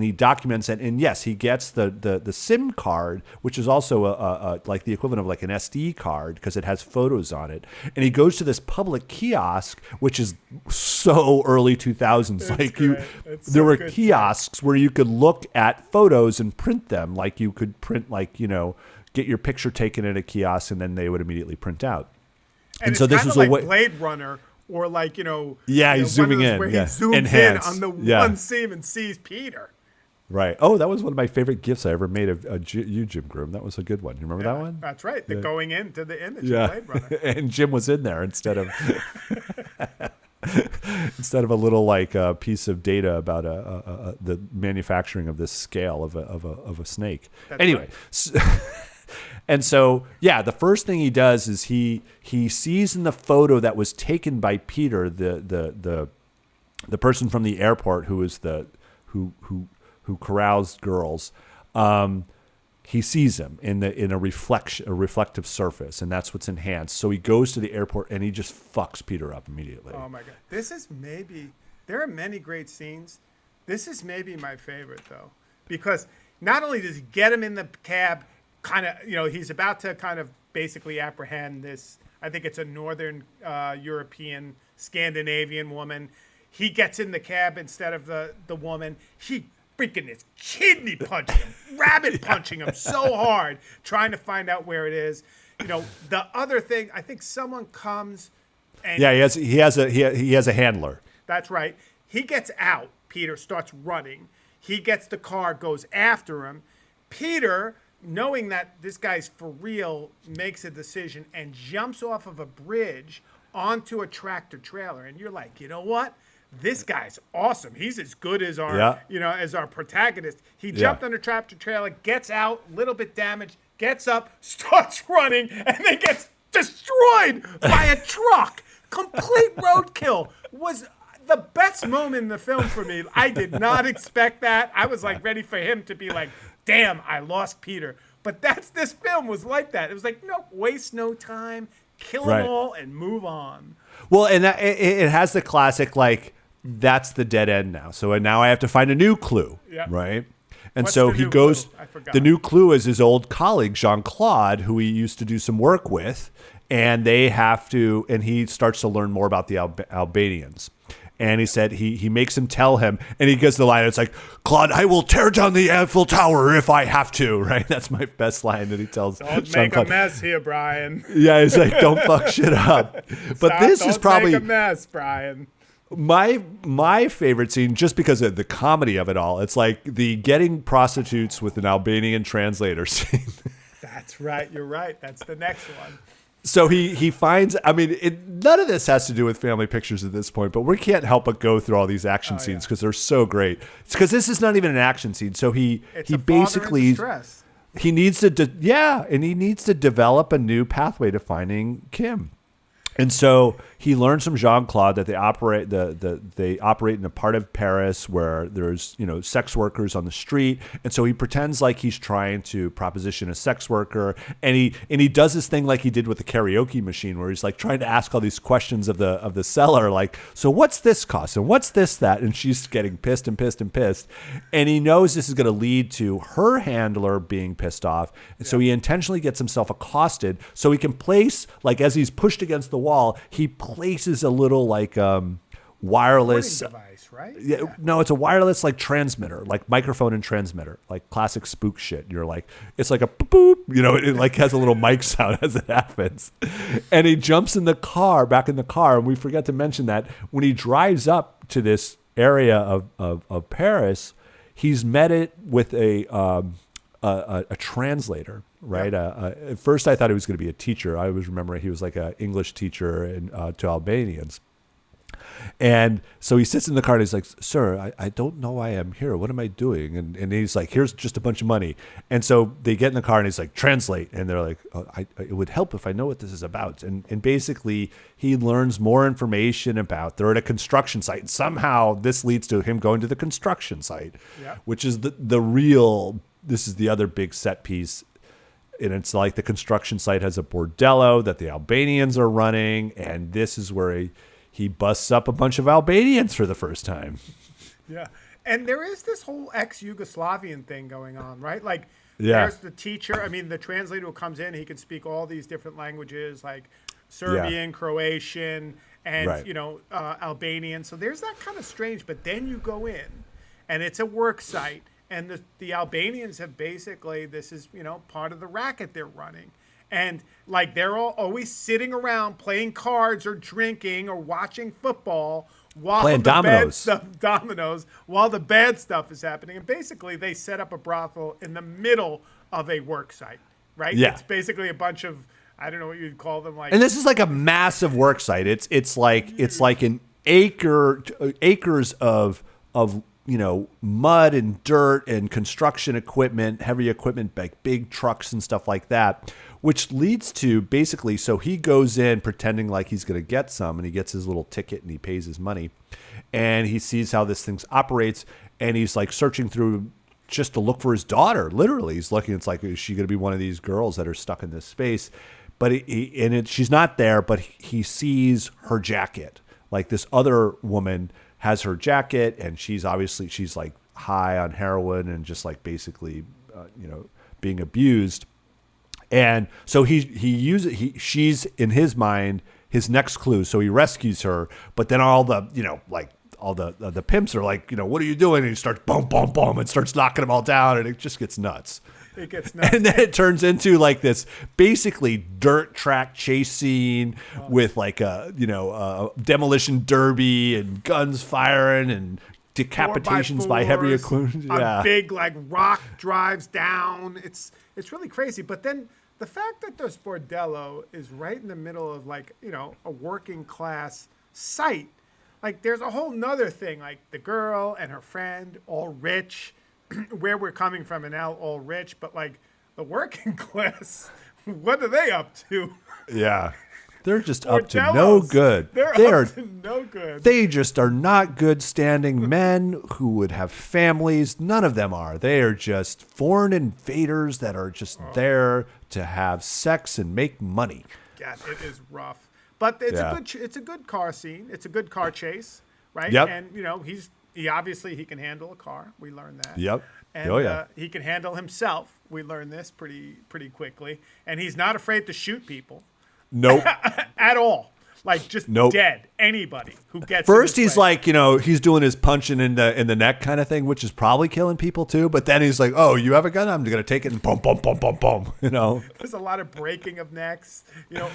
he documents it. And yes, he gets the SIM card, which is also a like the equivalent of like an SD card because it has photos on it. And he goes to this public kiosk, which is so early 2000s. There were kiosks where you could look at photos and print them, like you could print get your picture taken at a kiosk and then they would immediately print out. And so this was like Blade Runner, or like he's zooming in, where he zooms Enhanced. in on the one scene and sees Peter. Right. Oh, that was one of my favorite gifts I ever made of you, Jim Groom. That was a good one. You remember that one? That's right. The going into the image of Blade Runner. And Jim was in there instead of instead of a little piece of data about the manufacturing of this scale of a snake. That's anyway. Right. And so, the first thing he does is he sees in the photo that was taken by Peter, the person from the airport who is who caroused girls. He sees him in a reflective surface, and that's what's enhanced. So he goes to the airport and he just fucks Peter up immediately. Oh my God! There are many great scenes. This is maybe my favorite though, because not only does he get him in the cab, kind of he's about to kind of basically apprehend this. I think it's a Northern European Scandinavian woman. He gets in the cab instead of the woman. He freaking is kidney punching him, rabbit punching him so hard, trying to find out where it is. The other thing, I think someone comes and he has a handler. That's right. He gets out. Peter starts running. He gets the car, goes after him. Peter, knowing that this guy's for real, makes a decision and jumps off of a bridge onto a tractor trailer. And you're like, you know what? This guy's awesome. He's as good as as our protagonist. He jumped on a tractor trailer, gets out, little bit damaged, gets up, starts running, and then gets destroyed by a truck. Complete roadkill. Was the best moment in the film for me. I did not expect that. I was like ready for him to be like, damn, I lost Peter. But this film was like that. It was like, no, waste no time, kill them all and move on. Well, and it has the classic, that's the dead end now. So now I have to find a new clue, right? And What's so he goes. Clue? I forgot. The new clue is his old colleague Jean-Claude, who he used to do some work with, and he starts to learn more about the Albanians. And he said he makes him tell him, and he gets the line. It's like, Claude, I will tear down the Eiffel Tower if I have to. Right? That's my best line that he tells. Don't make a mess here, Brian. Yeah, he's like, don't fuck shit up. But this is probably make a mess, Brian. My favorite scene, just because of the comedy of it all, it's like the getting prostitutes with an Albanian translator scene. That's right. You're right. That's the next one. So he finds, I mean, none of this has to do with family pictures at this point, but we can't help but go through all these action scenes because they're so great. It's because this is not even an action scene. So he basically, he needs to, and he needs to develop a new pathway to finding Kim. And so he learns from Jean-Claude that they operate they operate in a part of Paris where there's, sex workers on the street. And so he pretends like he's trying to proposition a sex worker, and he does this thing like he did with the karaoke machine where he's like trying to ask all these questions of the seller, like, so what's this cost and what's that? And she's getting pissed and pissed and pissed. And he knows this is going to lead to her handler being pissed off. And so he intentionally gets himself accosted so he can place, like, as he's pushed against the wall, he places a little like wireless device, right? Yeah, no, it's a wireless like transmitter, like microphone and transmitter, like classic spook shit. You're like, it's like a boop, it like has a little mic sound as it happens. And he jumps back in the car, and we forget to mention that when he drives up to this area of Paris, he's met it with a translator. Right. At first, I thought he was going to be a teacher. I was remembering he was like an English teacher to Albanians. And so he sits in the car and he's like, sir, I don't know why I'm here. What am I doing? And he's like, here's just a bunch of money. And so they get in the car and he's like, translate. And they're like, it would help if I know what this is about. And basically, he learns more information about, they're at a construction site. And somehow this leads to him going to the construction site, which is this is the other big set piece. And it's like the construction site has a bordello that the Albanians are running. And this is where he busts up a bunch of Albanians for the first time. Yeah. And there is this whole ex-Yugoslavian thing going on, right? Like, there's the teacher. I mean, the translator who comes in, he can speak all these different languages, like Serbian, Croatian, and, Albanian. So there's that kind of strange. But then you go in, and it's a work site. And the Albanians have basically, this is, part of the racket they're running. And like they're all always sitting around playing cards or drinking or watching football while playing dominoes while the bad stuff is happening. And basically they set up a brothel in the middle of a work site, right? Yeah. It's basically a bunch of, I don't know what you'd call them, like. And this is like a massive work site. It's like an acres of mud and dirt and construction equipment, heavy equipment, like big trucks and stuff like that, which leads to basically, so he goes in pretending like he's going to get some, and he gets his little ticket and he pays his money, and he sees how this thing operates, and he's like searching through just to look for his daughter. Literally, he's looking. It's like, is she going to be one of these girls that are stuck in this space? But she's not there, but he sees her jacket. Like this other woman has her jacket, and she's like high on heroin and just like basically, being abused. And so she's in his mind, his next clue. So he rescues her, but then all the pimps are like, what are you doing? And he starts boom, boom, boom, and starts knocking them all down, and it just gets nuts. It gets nuts. And then it turns into like this basically dirt track chase scene with like a demolition derby and guns firing and decapitations by heavy equipment. A big like rock drives down. It's really crazy. But then the fact that this bordello is right in the middle of like, a working class site, like there's a whole nother thing, like the girl and her friend, all rich, where we're coming from and now all rich, but like the working class, what are they up to? Yeah. They're just up to no good. They're up to no good. They just are not good standing men who would have families. None of them are. They are just foreign invaders that are just there to have sex and make money. Yeah, it is rough. But it's a good car scene. It's a good car chase, right? Yep. And he obviously can handle a car. We learned that. Yep. And he can handle himself. We learned this pretty quickly. And he's not afraid to shoot people. Nope. At all. Like just Nope. dead. Anybody who gets First, in his he's way. like, he's doing his punching in the neck kind of thing, which is probably killing people too. But then he's like, "Oh, you have a gun? I'm gonna take it and boom, boom, boom, boom, boom." There's a lot of breaking of necks,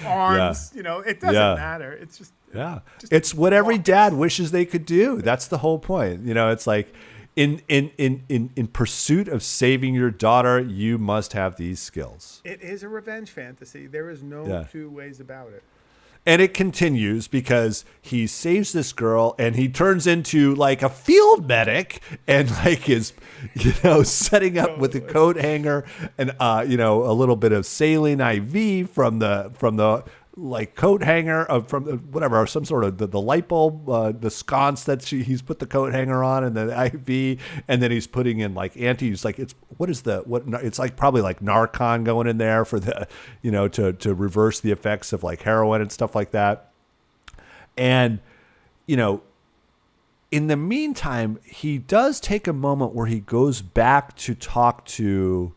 arms. It doesn't matter. It's just it's what every dad wishes they could do. That's the whole point. It's like in pursuit of saving your daughter, you must have these skills. It is a revenge fantasy. There is no two ways about it. And it continues because he saves this girl and he turns into like a field medic and like is, setting up with a coat hanger and, a little bit of saline IV from the like coat hanger from whatever, some sort of the light bulb, the sconce that he's put the coat hanger on and the IV. And then he's putting in like it's like, it's like probably like Narcan going in there for the, to reverse the effects of like heroin and stuff like that. And, in the meantime, he does take a moment where he goes back to talk to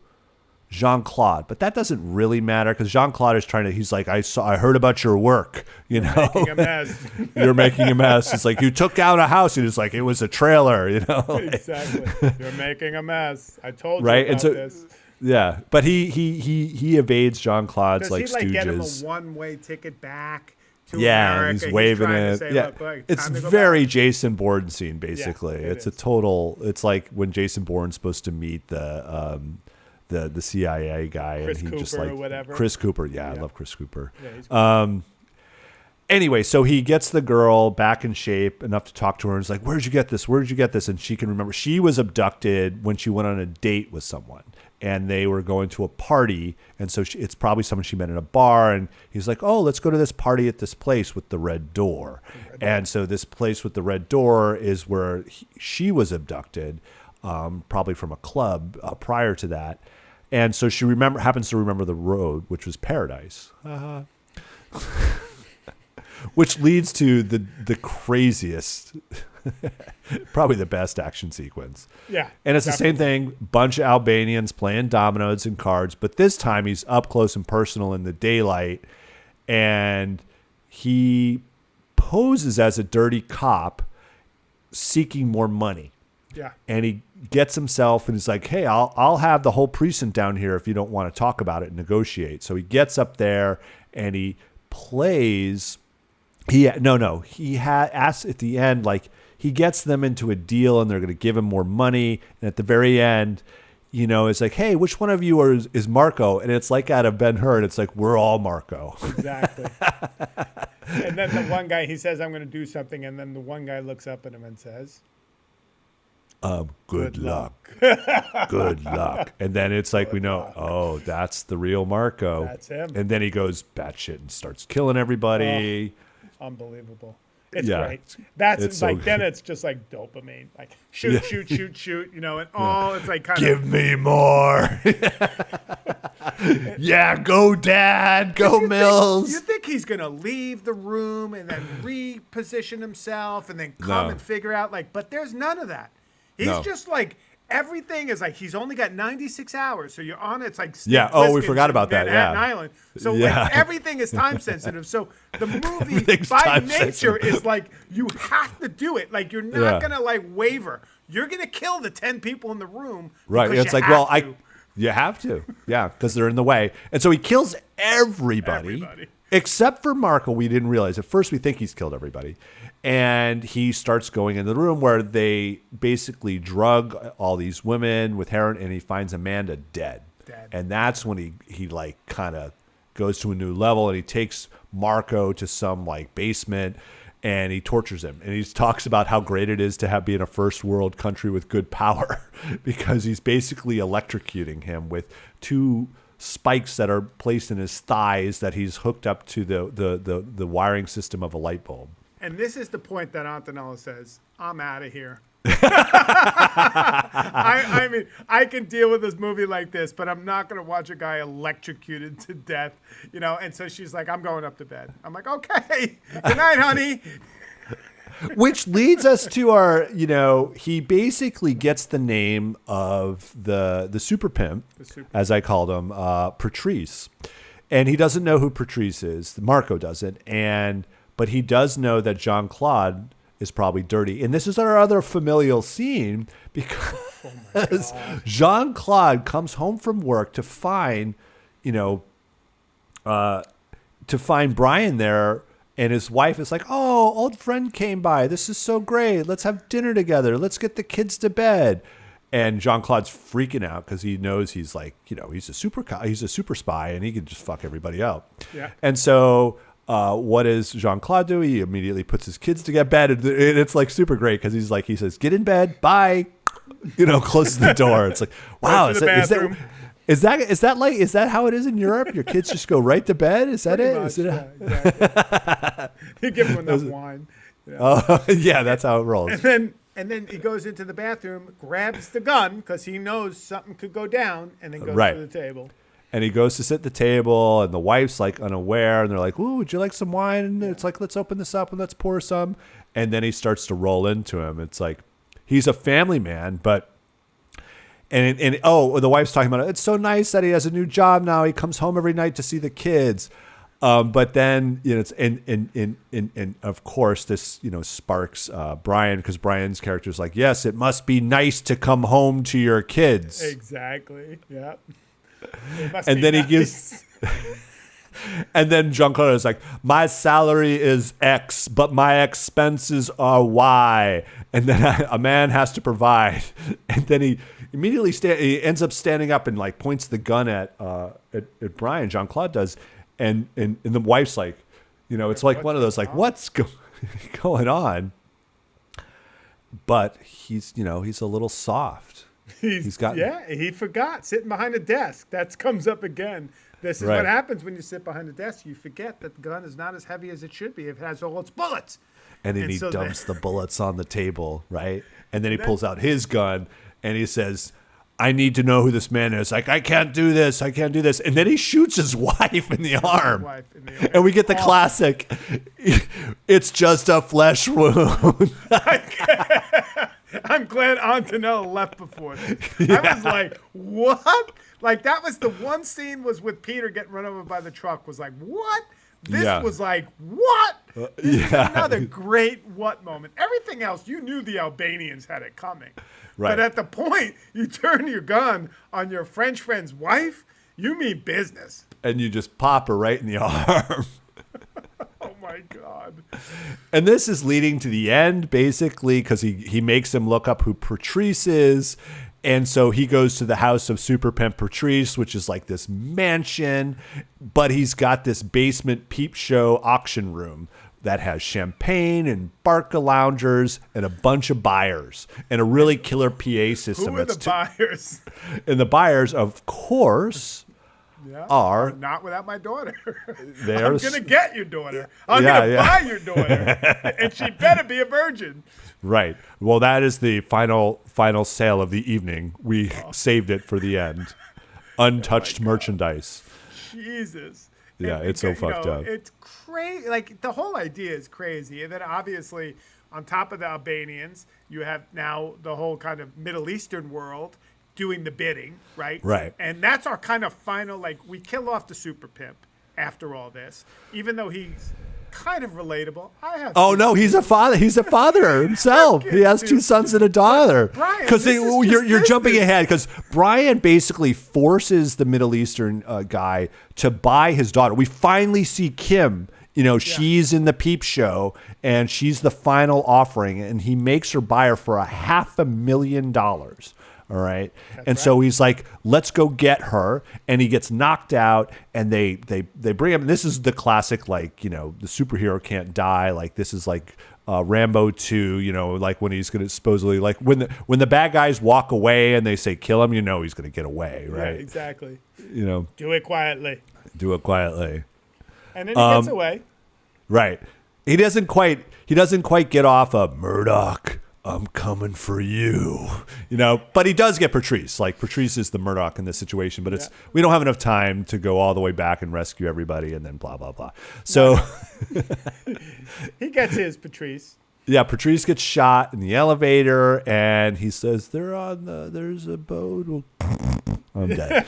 Jean-Claude, but that doesn't really matter because Jean-Claude is he's like, I heard about your work, Making a mess. You're making a mess. It's like, you took down a house. And it's like, it was a trailer, Exactly. You're making a mess. I told you about this. Yeah. But he evades Jean-Claude's Does he stooges. get him a one-way ticket back to America? He's waving it. Say, yeah. Look, it's very back. Jason Bourne scene, basically. Yeah, it's it's like when Jason Bourne's supposed to meet the CIA guy Chris and he Cooper just like or whatever. Chris Cooper. Yeah, I love Chris Cooper. Yeah, he's cool. Anyway, so he gets the girl back in shape enough to talk to her and is like, "Where'd you get this? Where'd you get this?" And she can remember she was abducted when she went on a date with someone and they were going to a party. And so it's probably someone she met in a bar. And he's like, "Oh, let's go to this party at this place with the red door." And so this place with the red door is where she was abducted, probably from a club prior to that. And so she happens to remember the road, which was paradise, which leads to the craziest, probably the best action sequence. Yeah. And it's the same thing, bunch of Albanians playing dominoes and cards, but this time he's up close and personal in the daylight, and he poses as a dirty cop seeking more money. Yeah. And he gets himself and he's like, "Hey, I'll have the whole precinct down here if you don't want to talk about it and negotiate." So he gets up there and he plays. He asks at the end, like he gets them into a deal and they're going to give him more money. And at the very end, it's like, "Hey, which one of you is Marco?" And it's like out of Ben-Hur. It's like, we're all Marco. Exactly. And then the one guy, he says, "I'm going to do something." And then the one guy looks up at him and says, good luck. Good luck. And then it's like, we know, oh, that's the real Marco. That's him. And then he goes batshit and starts killing everybody. Oh, unbelievable. It's Yeah. great. That's It's like, so then good. it's just like dopamine. Like shoot, and all it's like kind Give me more. Yeah, go Dad. Go Mills. You think he's going to leave the room and then reposition himself and then come No. and figure out but there's none of that. He's just like, everything is like, he's only got 96 hours. So you're on, it's like, Yeah. Oh, we forgot about that. Manhattan Yeah. Island. So Yeah. like, everything is time sensitive. So the movie Everything's by time nature sensitive. is like, you have to do it. Like, you're not Yeah. going to like waver. You're going to kill the 10 people in the room. Right. because It's you like, have well, to. you have to. Yeah, because they're in the way. And so he kills everybody. Except for Marco. We didn't realize. At first, we think he's killed everybody. And he starts going into the room where they basically drug all these women with heroin, and he finds Amanda dead. And that's when he like kind of goes to a new level, and he takes Marco to some like basement and he tortures him. And he talks about how great it is to be in a first world country with good power because he's basically electrocuting him with two spikes that are placed in his thighs that he's hooked up to the wiring system of a light bulb. And this is the point that Antonella says, "I'm out of here." I mean, I can deal with this movie like this, but I'm not going to watch a guy electrocuted to death, And so she's like, "I'm going up to bed." I'm like, "Okay, good night, honey." Which leads us to our, he basically gets the name of the super pimp, as I called him, Patrice. And he doesn't know who Patrice is. Marco doesn't. And but he does know that Jean-Claude is probably dirty. And this is our other familial scene because Jean-Claude comes home from work to find, Brian there. And his wife is like, "Oh, old friend came by. This is so great. Let's have dinner together. Let's get the kids to bed." And Jean-Claude's freaking out because he knows he's like, he's a super spy and he can just fuck everybody up. Yeah. And so what does Jean-Claude do? He immediately puts his kids to get bed. And it's like super great because he says, "Get in bed. Bye." Closes the door. It's like, wow. Is that how it is in Europe? Your kids just go right to bed? Is that Pretty it? much, Is it exactly. You give them enough wine. Yeah, that's how it rolls. And then he goes into the bathroom, grabs the gun because he knows something could go down, and then goes to the table. And he goes to sit at the table, and the wife's like unaware, and they're like, "Ooh, would you like some wine?" And it's like, "Let's open this up and let's pour some." And then he starts to roll into him. It's like he's a family man, but. And the wife's talking about it. It's so nice that he has a new job now. He comes home every night to see the kids. But then it's and of course this sparks Brian, because Brian's character is like, "Yes, it must be nice to come home to your kids." Exactly. Yeah. And then he gives. And then Jean-Claude is like, "My salary is X, but my expenses are Y." And then a man has to provide. And then he immediately he ends up standing up and like points the gun at Brian. Jean-Claude does, and the wife's like, it's like one of those like, what's going on? But he's a little soft. He forgot sitting behind a desk. That comes up again. This is what happens when you sit behind a desk. You forget that the gun is not as heavy as it should be. It has all its bullets. And then he dumps the bullets on the table, right? And then he pulls out his gun and he says, "I need to know who this man is." Like, "I can't do this. I can't do this." And then he shoots his wife in the arm. And we get the classic, "It's just a flesh wound." I'm glad Antonella left before this. I was like, what? Like, that was the one scene was with Peter getting run over by the truck. Was like, what? This was like, what? This is another great what moment. Everything else, you knew the Albanians had it coming. Right. But at the point you turn your gun on your French friend's wife, you mean business. And you just pop her right in the arm. Oh, my God. And this is leading to the end, basically, because he makes him look up who Patrice is. And so he goes to the house of Super Pimp Patrice, which is like this mansion, but he's got this basement peep show auction room that has champagne and Barca loungers and a bunch of buyers and a really killer PA system. Who are the buyers? And the buyers, of course, are not without my daughter. I'm gonna get your daughter. I'm gonna buy your daughter, and she better be a virgin. Right. Well, that is the final sale of the evening. We saved it for the end. Untouched merchandise. Jesus. Yeah, it's so fucked up. It's crazy. Like, the whole idea is crazy. And then obviously, on top of the Albanians, you have now the whole kind of Middle Eastern world doing the bidding, right? Right. And that's our kind of final, like, we kill off the super pimp after all this, even though he's kind of relatable. He's a father. He's a father himself. He has two sons and a daughter. Because you're jumping ahead, because Brian basically forces the Middle Eastern guy to buy his daughter. We finally see Kim. She's in the peep show, and she's the final offering, and he makes her buy her for $500,000. All right. So he's like, "Let's go get her." And he gets knocked out, and they bring him. This is the classic, like, the superhero can't die. Like, this is like Rambo 2, like when he's going to supposedly, like when the bad guys walk away and they say kill him, he's going to get away. Right. Yeah, exactly. Do it quietly. And then he gets away. Right. He doesn't quite get off of Murdoch. I'm coming for you, but he does get Patrice. Like, Patrice is the Murdoch in this situation, but we don't have enough time to go all the way back and rescue everybody and then blah, blah, blah. So he gets his Patrice. Yeah, Patrice gets shot in the elevator, and he says, there's a boat. I'm dead.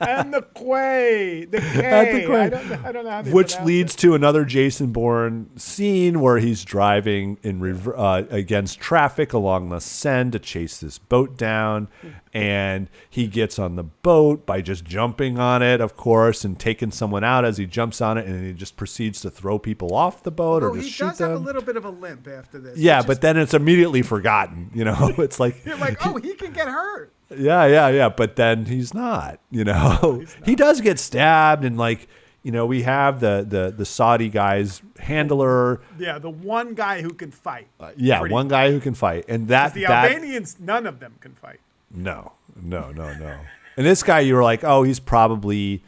And the Quay. The K. I don't know how they Which pronounce leads it. to another Jason Bourne scene where he's driving against traffic along the Seine to chase this boat down. And he gets on the boat by just jumping on it, of course, and taking someone out as he jumps on it. And he just proceeds to throw people off the boat or just shoot them. He does have a little bit of a limp after this. Yeah, but then it's immediately forgotten. It's like... You're like, oh, he can get hurt. Yeah. But then he's not, He does get stabbed and we have the Saudi guy's handler. Yeah, the one guy who can fight. One guy who can fight. And the Albanians, none of them can fight. No. And this guy, you were like, oh, he's probably,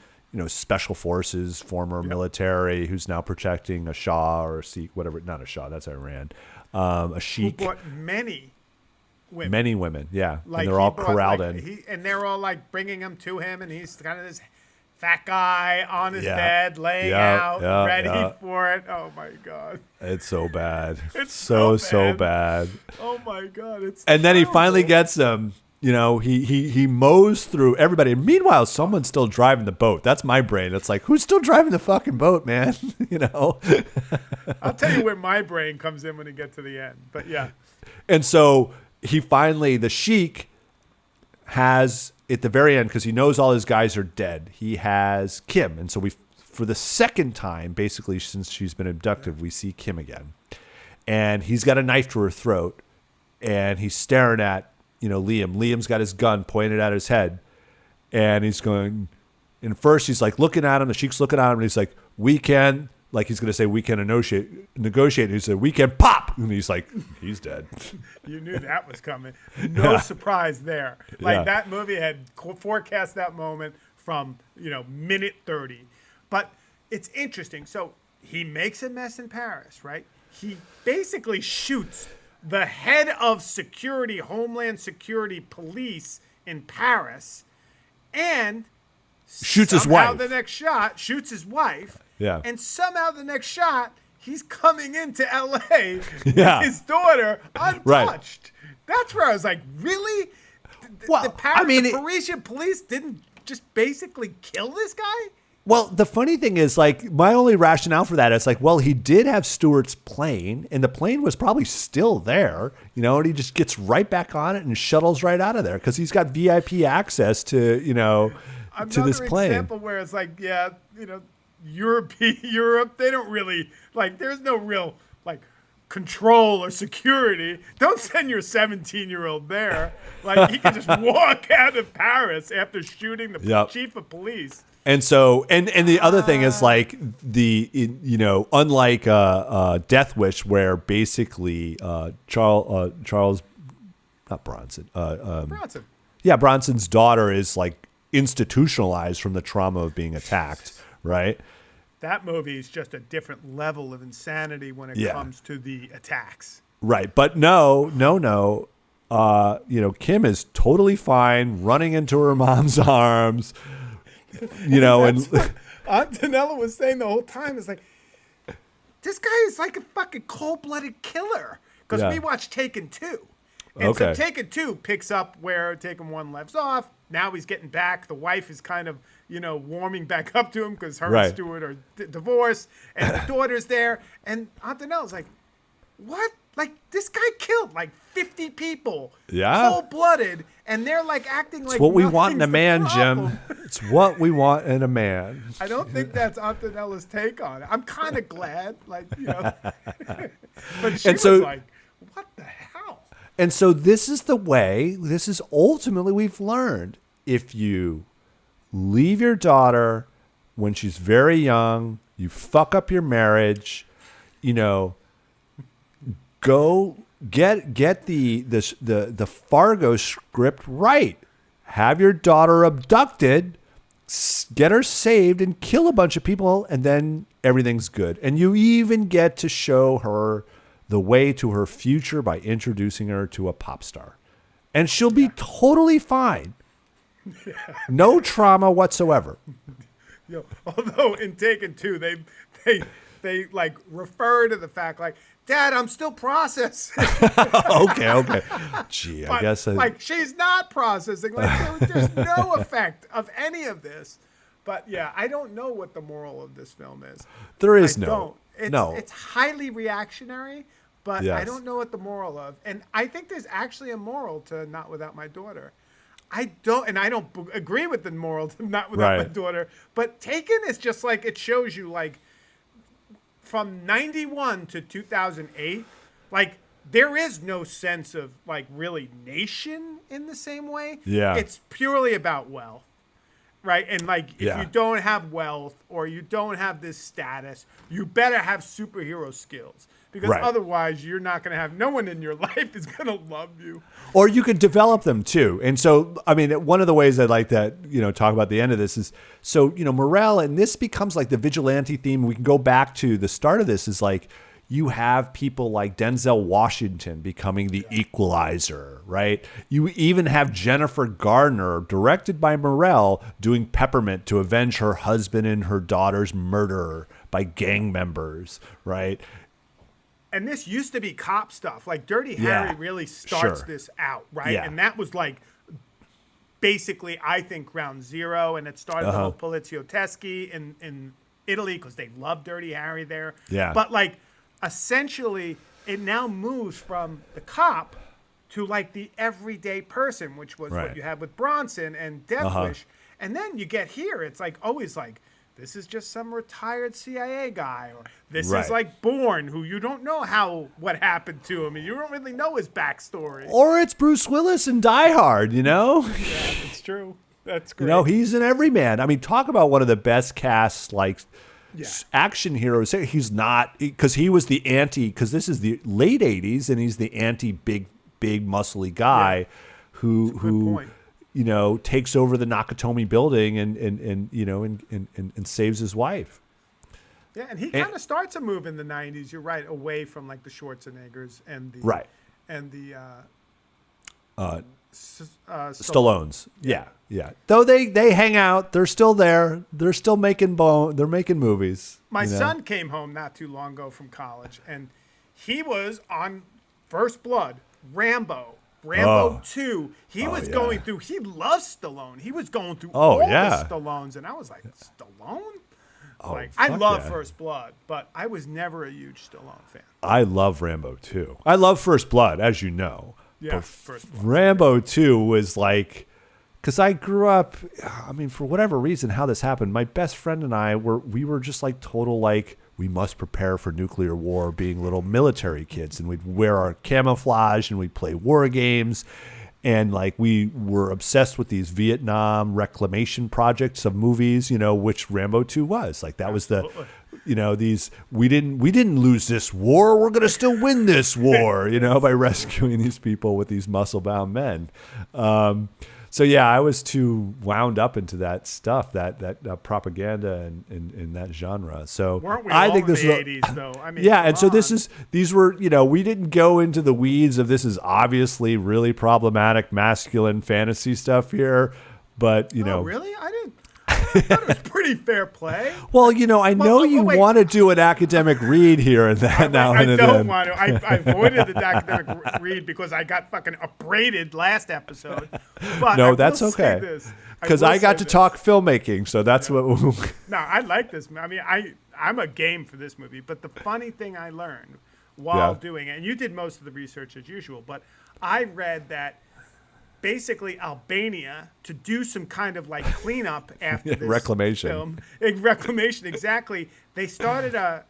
special forces, former military, who's now protecting a Shah or a Sikh, whatever. Not a Shah, that's Iran. A Sheikh. Who brought many women. Many women, yeah. And they're all corralled in. And they're all bringing them to him, and he's kind of this fat guy on his bed, laying out, ready for it. Oh my God. It's so bad. It's so bad. Oh my God. And then he finally gets them. He mows through everybody. And meanwhile, someone's still driving the boat. That's my brain. It's like, who's still driving the fucking boat, man? I'll tell you where my brain comes in when we get to the end. But yeah. And so the Sheik has, at the very end, because he knows all his guys are dead, he has Kim. And so for the second time, basically, since she's been abducted, we see Kim again. And he's got a knife to her throat. And he's staring at Liam. Liam's got his gun pointed at his head, and he's going. And first, he's like looking at him. The Sheik's looking at him, and he's like, "We can," like he's going to say, "We can negotiate." And he said, "We can pop," and he's like, "He's dead." You knew that was coming. No surprise there. That movie had forecast that moment from minute 30. But it's interesting. So he makes a mess in Paris, right? He basically shoots the head of security, Homeland Security Police in Paris, and shoots his wife. The next shot shoots his wife. Yeah. And somehow the next shot, he's coming into L.A. with his daughter untouched. Right. That's where I was like, really? The Parisian police didn't just basically kill this guy? Well, the funny thing is, my only rationale for that is he did have Stewart's plane, and the plane was probably still there, and he just gets right back on it and shuttles right out of there because he's got VIP access to, to this plane. Another example where it's Europe, they don't really, there's no real, control or security. Don't send your 17-year-old there. He can just walk out of Paris after shooting the chief of police. And so, and the other thing is unlike Death Wish, where basically Charles, not Bronson, Branson. Yeah, Bronson's daughter is institutionalized from the trauma of being attacked, right? That movie is just a different level of insanity when it comes to the attacks. Right, but no. Kim is totally fine, running into her mom's arms. And Aunt Danella was saying the whole time is this guy is like a fucking cold-blooded killer. Because we watched Taken 2. And so Taken 2 picks up where Taken 1 left off. Now he's getting back. The wife is kind of, warming back up to him because her and Stewart are divorced. And the daughter's there. And Aunt Danella's like, what? This guy killed 50 people. Yeah. Cold-blooded. And they're acting like it's what we want in a man, Jim. It's what we want in a man. I don't think that's Aunt Danella's take on it. I'm kind of glad. But she was like, what the hell? And so this is ultimately we've learned. If you leave your daughter when she's very young, you fuck up your marriage, go get the Fargo script right. Have your daughter abducted, get her saved, and kill a bunch of people, and then everything's good. And you even get to show her the way to her future by introducing her to a pop star. And she'll be totally fine. No trauma whatsoever. Although in Taken 2, they refer to the fact Dad, I'm still processing. Okay. Gee, I guess she's not processing. There's no effect of any of this. But yeah, I don't know what the moral of this film is. There is I don't. no. It's highly reactionary, but I Yes. don't know what the moral of. And I think there's actually a moral to Not Without My Daughter. I don't agree with the moral to Not Without My Right. Daughter. But Taken is just like, it shows you like from 91 to 2008, like there is no sense of like really nation in the same way. Yeah. It's purely about wealth. Right. And like, if Yeah. you don't have wealth or you don't have this status, you better have superhero skills, because Right. otherwise you're not going to have, no one in your life is going to love you. Or you could develop them too. And so, I mean, one of the ways I'd like to, talk about the end of this is, so, morale, and this becomes like the vigilante theme. We can go back to the start of this is like, you have people like Denzel Washington becoming the equalizer, right? You even have Jennifer Garner, directed by Morrell, doing Peppermint to avenge her husband and her daughter's murder by gang members, right? And this used to be cop stuff. Like Dirty Yeah, Harry really starts sure. this out, right? Yeah. And that was like basically, I think, ground zero. And it started the whole Poliziotteschi in Italy, because they love Dirty Harry there. Yeah. But like, essentially, it now moves from the cop to like the everyday person, which was Right. what you had with Bronson and Death Wish. And then you get here, it's like always like, this is just some retired CIA guy, or this Right. is like Bourne, who you don't know what happened to him, and you don't really know his backstory. Or it's Bruce Willis in Die Hard, Yeah, it's true. That's great. he's an everyman. I mean, talk about one of the best casts, like Yeah. action heroes. He's not, because he was the anti, because this is the late 80s and he's the anti big muscly guy who point. takes over the Nakatomi building and saves his wife. Yeah, and he kind of starts a move in the 90s, you're right, away from like the Schwarzeneggers and the Right. and the Stallones. Yeah. Though they hang out, they're still there. They're still making they're making movies. My son came home not too long ago from college, and he was on First Blood, Rambo Oh. 2. He was yeah. going through, he loves Stallone. He was going through Oh, all yeah. the Stallones, and I was like, Stallone? Oh, I fuck love yeah. First Blood, but I was never a huge Stallone fan. I love Rambo 2. I love First Blood, as you know. Yeah, But First Blood. Rambo 2 was like, because I grew up, I mean, for whatever reason, how this happened, my best friend and I we were just like total, like, we must prepare for nuclear war, being little military kids. And we'd wear our camouflage and we'd play war games. And like, we were obsessed with these Vietnam reclamation projects of movies, which Rambo 2 was. Like, that was the, these, we didn't lose this war. We're going to still win this war, by rescuing these people with these muscle bound men. So yeah, I was too wound up into that stuff, that propaganda and that genre. So Weren't we I all think in this the is 80s, though? I mean, yeah, come and so on. these were, we didn't go into the weeds of this is obviously really problematic masculine fantasy stuff here, but Oh, really? I thought it was pretty fair play. well, I know you wait. want to do an academic read here and that now I and then. don't want to. I avoided the academic read because I got fucking upbraided last episode. But No, I that's will say okay. this. Because will I got say to this. talk filmmaking, so that's what. No, I like this. I mean, I'm a game for this movie. But the funny thing I learned while Yeah. doing it, and you did most of the research as usual, but I read that basically Albania, to do some kind of like cleanup after this Reclamation. film, reclamation, exactly. They started a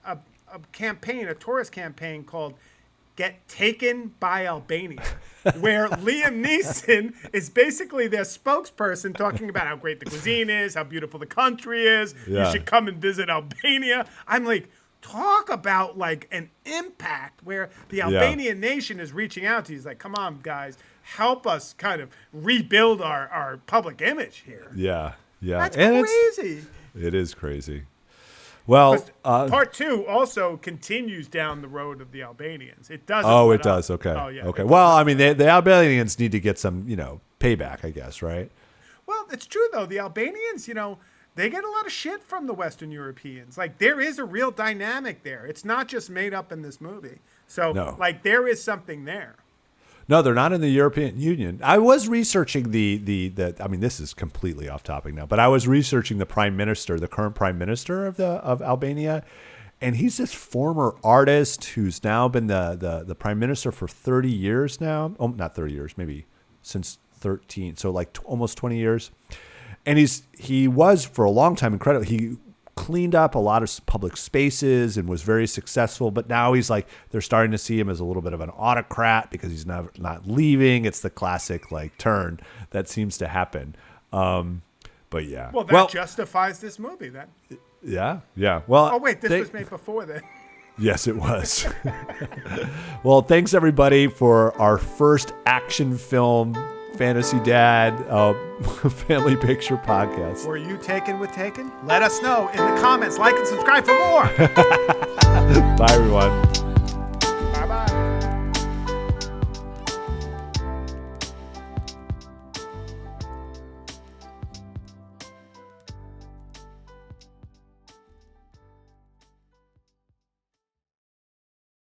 campaign, a tourist campaign called Get Taken by Albania, where Liam Neeson is basically their spokesperson, talking about how great the cuisine is, how beautiful the country is. Yeah. You should come and visit Albania. I'm like, talk about like an impact where the Albanian nation is reaching out to you. He's like, come on, guys, help us kind of rebuild our public image here. Yeah. That's And crazy. it is crazy. Well, Part 2 also continues down the road of the Albanians. It doesn't. oh, let it does. up. Okay. Oh, yeah. Okay. Well, I mean, the Albanians need to get some, payback, I guess, right? Well, it's true, though. The Albanians, they get a lot of shit from the Western Europeans. Like, there is a real dynamic there. It's not just made up in this movie. So, No. like, there is something there. No, they're not in the European Union. I was researching the I mean, this is completely off topic now, but I was researching the prime minister, the current prime minister of Albania, and he's this former artist who's now been the prime minister for 30 years now. Oh, not 30 years, maybe since 13, so like almost 20 years. And he was for a long time incredible. He cleaned up a lot of public spaces and was very successful, but now he's like, they're starting to see him as a little bit of an autocrat because he's not leaving. It's the classic like turn that seems to happen. But yeah. Well, that justifies this movie then. Yeah. Well, oh wait, this was made before then. Yes, it was. Well, thanks everybody for our first action film Fantasy Dad Family Picture Podcast. Were you taken with Taken? Let us know in the comments. Like and subscribe for more. Bye, everyone.